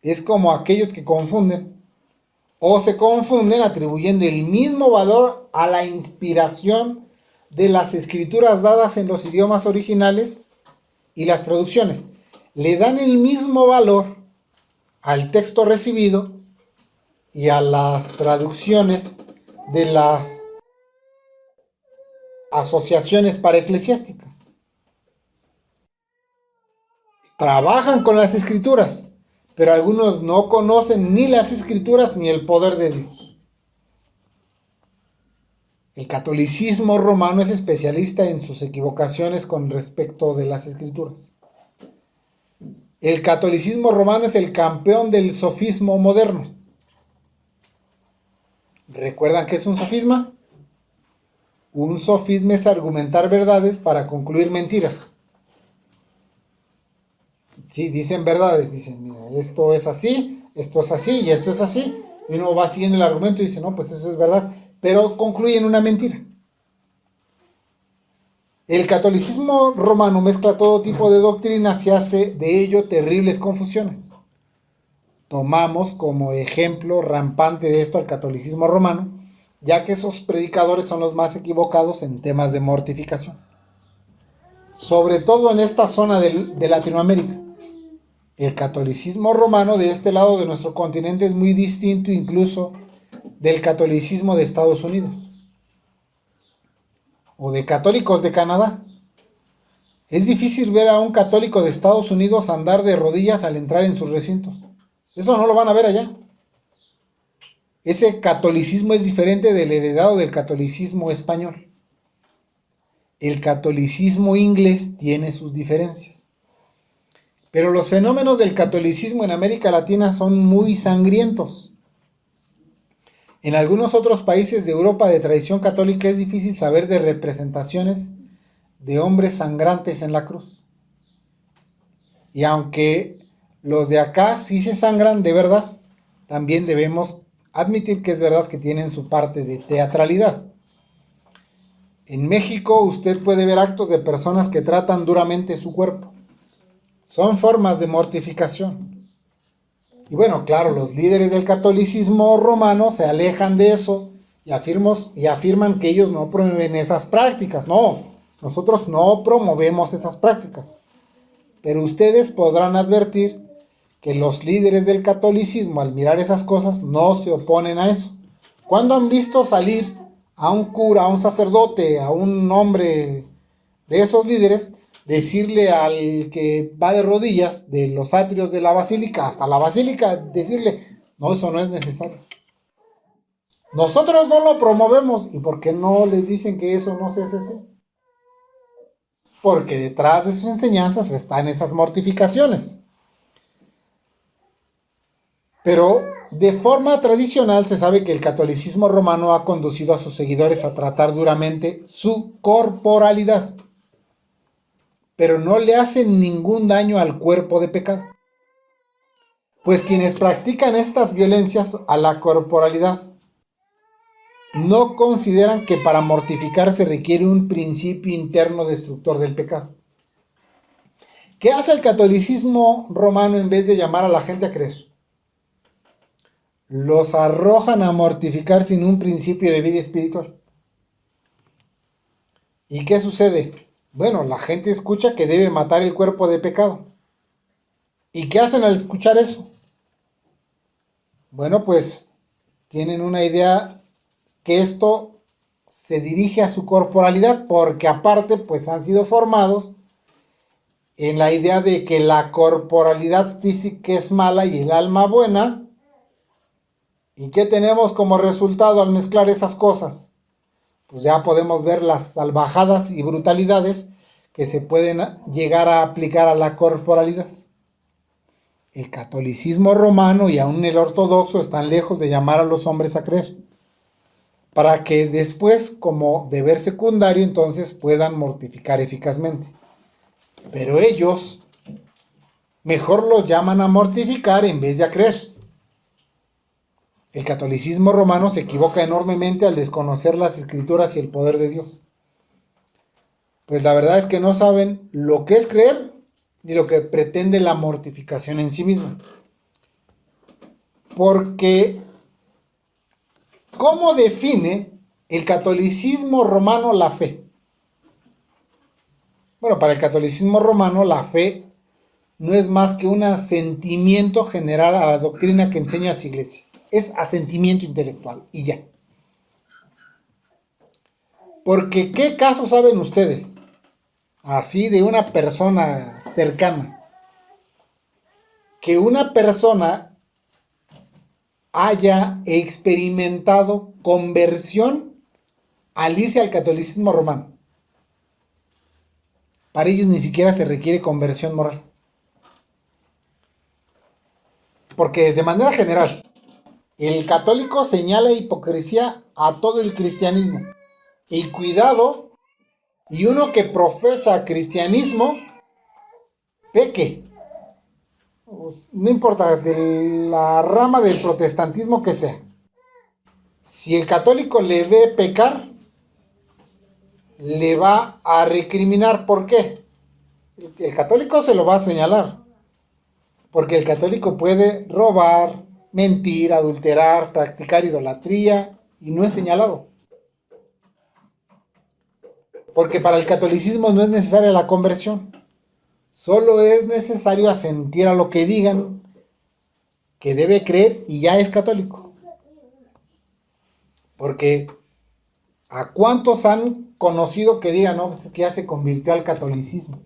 Es como aquellos que confunden o se confunden atribuyendo el mismo valor a la inspiración de las Escrituras dadas en los idiomas originales y las traducciones. Le dan el mismo valor al texto recibido y a las traducciones de las asociaciones para eclesiásticas. Trabajan con las Escrituras, pero algunos no conocen ni las Escrituras ni el poder de Dios. El catolicismo romano es especialista en sus equivocaciones con respecto de las Escrituras. El catolicismo romano es el campeón del sofismo moderno. ¿Recuerdan qué es un sofisma? Un sofisma es argumentar verdades para concluir mentiras. Sí, dicen verdades, dicen, mira, esto es así y esto es así. Y uno va siguiendo el argumento y dice, no, pues eso es verdad, pero concluye en una mentira. El catolicismo romano mezcla todo tipo de doctrinas y hace de ello terribles confusiones. Tomamos como ejemplo rampante de esto al catolicismo romano, ya que esos predicadores son los más equivocados en temas de mortificación. Sobre todo en esta zona de Latinoamérica. El catolicismo romano de este lado de nuestro continente es muy distinto incluso del catolicismo de Estados Unidos o de católicos de Canadá. Es difícil ver a un católico de Estados Unidos andar de rodillas al entrar en sus recintos. Eso no lo van a ver allá. Ese catolicismo es diferente del heredado del catolicismo español. El catolicismo inglés tiene sus diferencias. Pero los fenómenos del catolicismo en América Latina son muy sangrientos. En algunos otros países de Europa de tradición católica es difícil saber de representaciones de hombres sangrantes en la cruz. Y aunque los de acá sí se sangran de verdad, también debemos admitir que es verdad que tienen su parte de teatralidad. En México usted puede ver actos de personas que tratan duramente su cuerpo. Son formas de mortificación. Y bueno, claro, los líderes del catolicismo romano se alejan de eso y afirman que ellos no promueven esas prácticas. No, nosotros no promovemos esas prácticas. Pero ustedes podrán advertir que los líderes del catolicismo, al mirar esas cosas, no se oponen a eso. ¿Cuándo han visto salir a un cura, a un sacerdote, a un hombre de esos líderes, decirle al que va de rodillas de los atrios de la basílica hasta la basílica, decirle, no, eso no es necesario? Nosotros no lo promovemos. ¿Y por qué no les dicen que eso no se hace así? Porque detrás de sus enseñanzas están esas mortificaciones. Pero de forma tradicional se sabe que el catolicismo romano ha conducido a sus seguidores a tratar duramente su corporalidad, pero no le hacen ningún daño al cuerpo de pecado. Pues quienes practican estas violencias a la corporalidad no consideran que para mortificar se requiere un principio interno destructor del pecado. ¿Qué hace el catolicismo romano en vez de llamar a la gente a creer? Los arrojan a mortificar sin un principio de vida espiritual. ¿Y qué sucede? Bueno, la gente escucha que debe matar el cuerpo de pecado. ¿Y qué hacen al escuchar eso? Bueno, pues tienen una idea que esto se dirige a su corporalidad, porque aparte pues han sido formados en la idea de que la corporalidad física es mala y el alma buena. ¿Y qué tenemos como resultado al mezclar esas cosas? Pues ya podemos ver las salvajadas y brutalidades que se pueden llegar a aplicar a la corporalidad. El catolicismo romano y aún el ortodoxo están lejos de llamar a los hombres a creer, para que después, como deber secundario, entonces puedan mortificar eficazmente. Pero ellos mejor los llaman a mortificar en vez de a creer. El catolicismo romano se equivoca enormemente al desconocer las escrituras y el poder de Dios. Pues la verdad es que no saben lo que es creer ni lo que pretende la mortificación en sí misma. Porque, ¿cómo define el catolicismo romano la fe? Bueno, para el catolicismo romano la fe no es más que un asentimiento general a la doctrina que enseña su iglesia. Es asentimiento intelectual y ya. Porque ¿qué caso saben ustedes? Así de una persona cercana. Que una persona haya experimentado conversión al irse al catolicismo romano. Para ellos ni siquiera se requiere conversión moral. Porque de manera general, el católico señala hipocresía a todo el cristianismo. Y cuidado, y uno que profesa cristianismo, peque. Pues, no importa, de la rama del protestantismo que sea. Si el católico le ve pecar, le va a recriminar. ¿Por qué? El católico se lo va a señalar. Porque el católico puede robar, mentir, adulterar, practicar idolatría y no es señalado. Porque para el catolicismo no es necesaria la conversión. Solo es necesario asentir a lo que digan que debe creer y ya es católico. Porque ¿a cuántos han conocido que digan, no, pues es que ya se convirtió al catolicismo?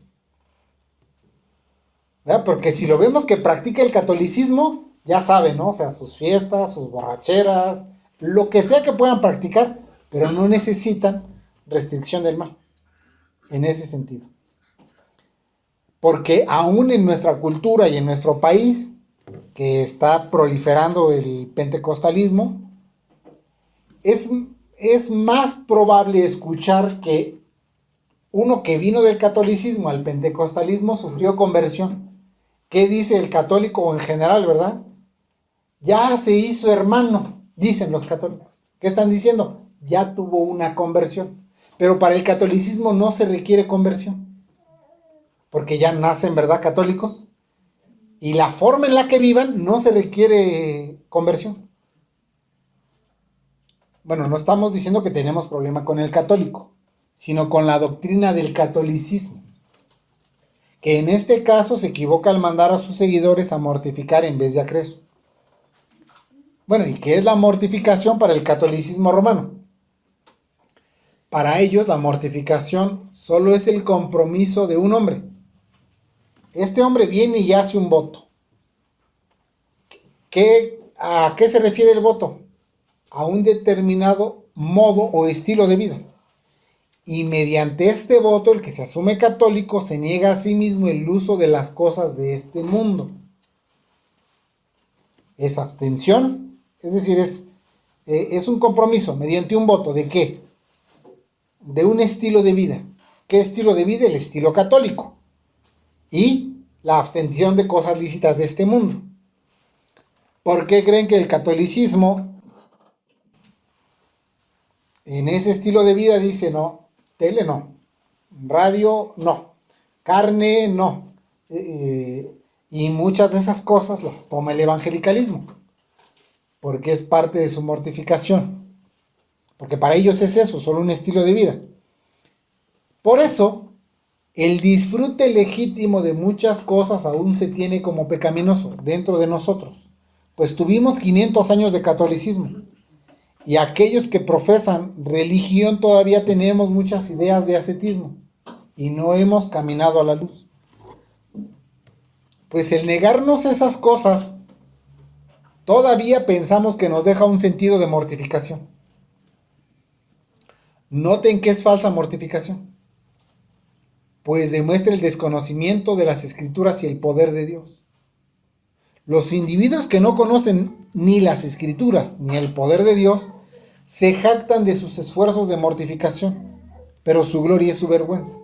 ¿Verdad? Porque si lo vemos que practica el catolicismo, ya saben, ¿no? O sea, sus fiestas, sus borracheras, lo que sea que puedan practicar, pero no necesitan restricción del mal, en ese sentido. Porque aún en nuestra cultura y en nuestro país, que está proliferando el pentecostalismo, es más probable escuchar que uno que vino del catolicismo al pentecostalismo sufrió conversión. ¿Qué dice el católico en general, verdad? Ya se hizo hermano, dicen los católicos. ¿Qué están diciendo? Ya tuvo una conversión. Pero para el catolicismo no se requiere conversión, porque ya nacen, ¿verdad?, católicos. Y la forma en la que vivan no se requiere conversión. Bueno, no estamos diciendo que tenemos problema con el católico, sino con la doctrina del catolicismo, que en este caso se equivoca al mandar a sus seguidores a mortificar en vez de a creer. Bueno, ¿y qué es la mortificación para el catolicismo romano? Para ellos la mortificación solo es el compromiso de un hombre. Este hombre viene y hace un voto. ¿A qué se refiere el voto? A un determinado modo o estilo de vida. Y mediante este voto, el que se asume católico se niega a sí mismo el uso de las cosas de este mundo. Es abstención, es decir, es un compromiso mediante un voto. ¿De qué? De un estilo de vida. ¿Qué estilo de vida? El estilo católico. Y la abstención de cosas lícitas de este mundo. ¿Por qué creen que el catolicismo en ese estilo de vida dice no? Tele no, radio no, carne no, y muchas de esas cosas las toma el evangelicalismo, porque es parte de su mortificación, porque para ellos es eso, solo un estilo de vida. Por eso, el disfrute legítimo de muchas cosas aún se tiene como pecaminoso dentro de nosotros, pues tuvimos 500 años de catolicismo. Y aquellos que profesan religión todavía tenemos muchas ideas de ascetismo y no hemos caminado a la luz. Pues el negarnos esas cosas, todavía pensamos que nos deja un sentido de mortificación. Noten que es falsa mortificación, pues demuestra el desconocimiento de las Escrituras y el poder de Dios. Los individuos que no conocen ni las Escrituras ni el poder de Dios se jactan de sus esfuerzos de mortificación, pero su gloria es su vergüenza.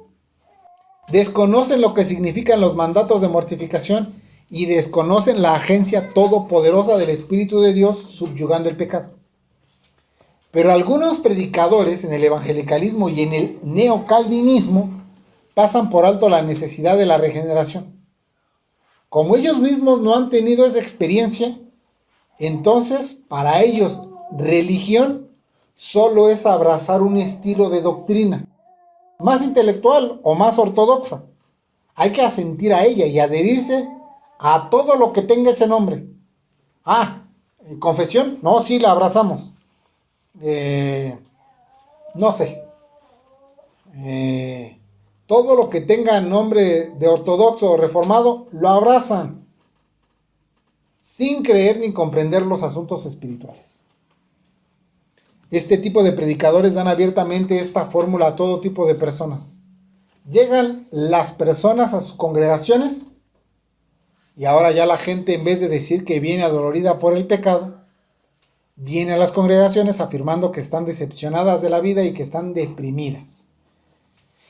Desconocen lo que significan los mandatos de mortificación y desconocen la agencia todopoderosa del Espíritu de Dios subyugando el pecado. Pero algunos predicadores en el evangelicalismo y en el neocalvinismo pasan por alto la necesidad de la regeneración. Como ellos mismos no han tenido esa experiencia, entonces para ellos religión solo es abrazar un estilo de doctrina, más intelectual o más ortodoxa. Hay que asentir a ella y adherirse a todo lo que tenga ese nombre. Confesión, no, sí la abrazamos. No sé. Todo lo que tenga nombre de ortodoxo o reformado, lo abrazan, sin creer ni comprender los asuntos espirituales. Este tipo de predicadores dan abiertamente esta fórmula a todo tipo de personas. Llegan las personas a sus congregaciones y ahora ya la gente, en vez de decir que viene adolorida por el pecado, viene a las congregaciones afirmando que están decepcionadas de la vida y que están deprimidas.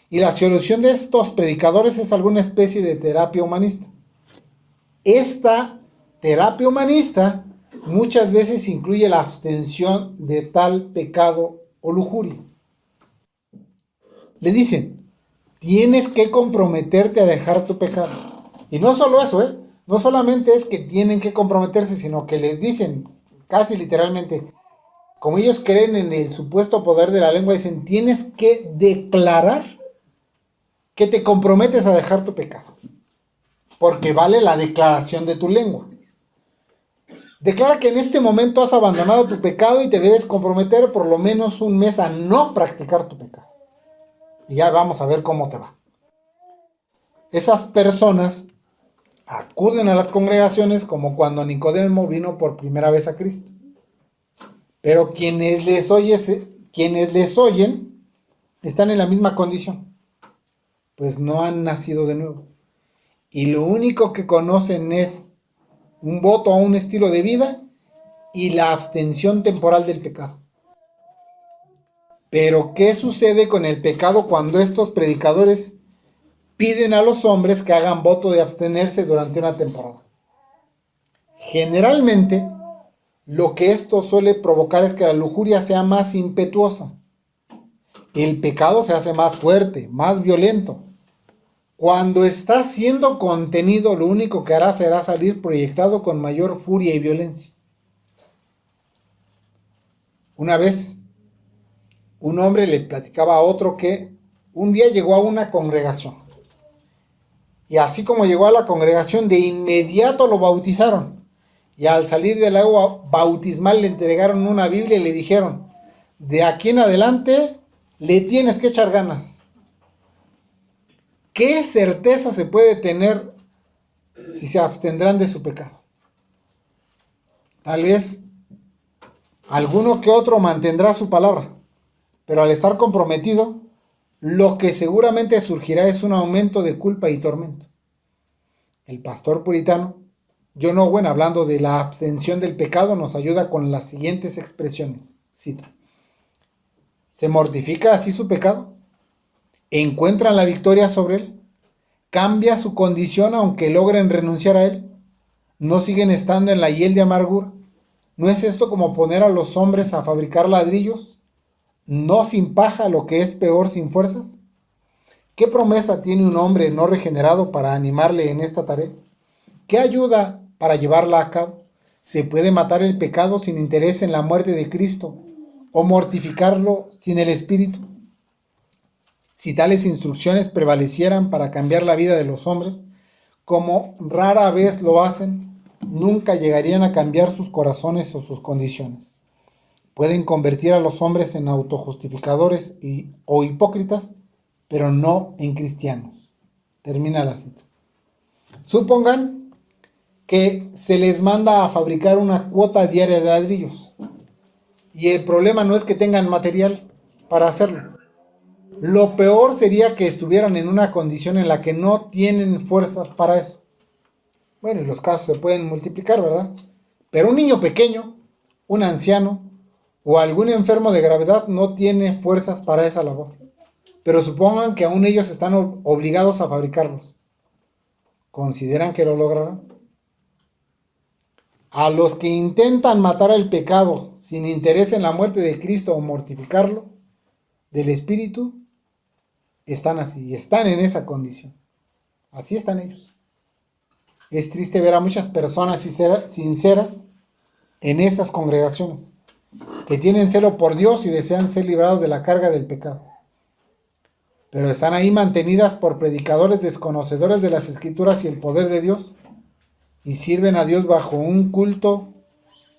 Y la solución de estos predicadores es alguna especie de terapia humanista. Esta terapia humanista muchas veces incluye la abstención de tal pecado o lujuria. Le dicen, tienes que comprometerte a dejar tu pecado. Y no solo eso, no solamente es que tienen que comprometerse, sino que les dicen, casi literalmente, como ellos creen en el supuesto poder de la lengua, dicen, tienes que declarar que te comprometes a dejar tu pecado, porque vale la declaración de tu lengua. Declara que en este momento has abandonado tu pecado y te debes comprometer por lo menos un mes a no practicar tu pecado. Y ya vamos a ver cómo te va. Esas personas acuden a las congregaciones como cuando Nicodemo vino por primera vez a Cristo. Pero quienes les oyen están en la misma condición, pues no han nacido de nuevo. Y lo único que conocen es un voto a un estilo de vida y la abstención temporal del pecado. Pero ¿qué sucede con el pecado cuando estos predicadores piden a los hombres que hagan voto de abstenerse durante una temporada? Generalmente, lo que esto suele provocar es que la lujuria sea más impetuosa. El pecado se hace más fuerte, más violento. Cuando está siendo contenido, lo único que hará será salir proyectado con mayor furia y violencia. Una vez, un hombre le platicaba a otro que un día llegó a una congregación. Y así como llegó a la congregación, de inmediato lo bautizaron. Y al salir del agua bautismal le entregaron una Biblia y le dijeron, de aquí en adelante le tienes que echar ganas. ¿Qué certeza se puede tener si se abstendrán de su pecado? Tal vez alguno que otro mantendrá su palabra, pero al estar comprometido, lo que seguramente surgirá es un aumento de culpa y tormento. El pastor puritano John Owen, hablando de la abstención del pecado, nos ayuda con las siguientes expresiones. Cito: ¿se mortifica así su pecado? ¿Encuentran la victoria sobre él? ¿Cambia su condición aunque logren renunciar a él? ¿No siguen estando en la hiel de amargura? ¿No es esto como poner a los hombres a fabricar ladrillos? ¿No sin paja, lo que es peor, sin fuerzas? ¿Qué promesa tiene un hombre no regenerado para animarle en esta tarea? ¿Qué ayuda para llevarla a cabo? ¿Se puede matar el pecado sin interés en la muerte de Cristo o mortificarlo sin el Espíritu? Si tales instrucciones prevalecieran para cambiar la vida de los hombres, como rara vez lo hacen, nunca llegarían a cambiar sus corazones o sus condiciones. Pueden convertir a los hombres en autojustificadores o hipócritas, pero no en cristianos. Termina la cita. Supongan que se les manda a fabricar una cuota diaria de ladrillos. Y el problema no es que tengan material para hacerlo. Lo peor sería que estuvieran en una condición en la que no tienen fuerzas para eso. Bueno, y los casos se pueden multiplicar, ¿verdad? Pero un niño pequeño, un anciano o algún enfermo de gravedad no tiene fuerzas para esa labor. Pero supongan que aún ellos están obligados a fabricarlos. ¿Consideran que lo lograrán? A los que intentan matar al pecado sin interés en la muerte de Cristo o mortificarlo del Espíritu, están así, están en esa condición. Así están ellos. Es triste ver a muchas personas sinceras en esas congregaciones, que tienen celo por Dios y desean ser librados de la carga del pecado. Pero están ahí mantenidas por predicadores desconocedores de las Escrituras y el poder de Dios, y sirven a Dios bajo un culto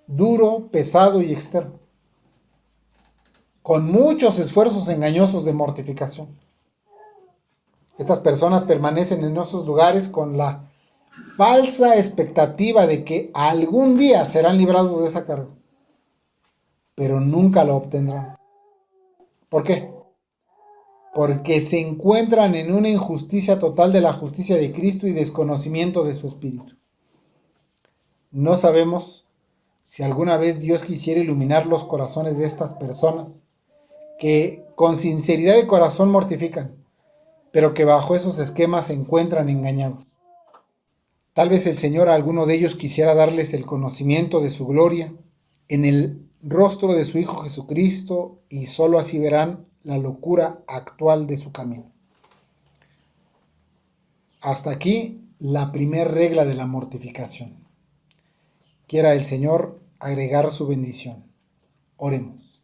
duro, pesado y externo, con muchos esfuerzos engañosos de mortificación. Estas personas permanecen en esos lugares con la falsa expectativa de que algún día serán librados de esa carga, pero nunca lo obtendrán. ¿Por qué? Porque se encuentran en una injusticia total de la justicia de Cristo y desconocimiento de su Espíritu. No sabemos si alguna vez Dios quisiera iluminar los corazones de estas personas que con sinceridad de corazón mortifican, pero que bajo esos esquemas se encuentran engañados. Tal vez el Señor a alguno de ellos quisiera darles el conocimiento de su gloria en el rostro de su Hijo Jesucristo, y sólo así verán la locura actual de su camino. Hasta aquí la primera regla de la mortificación. Quiera el Señor agregar su bendición. Oremos.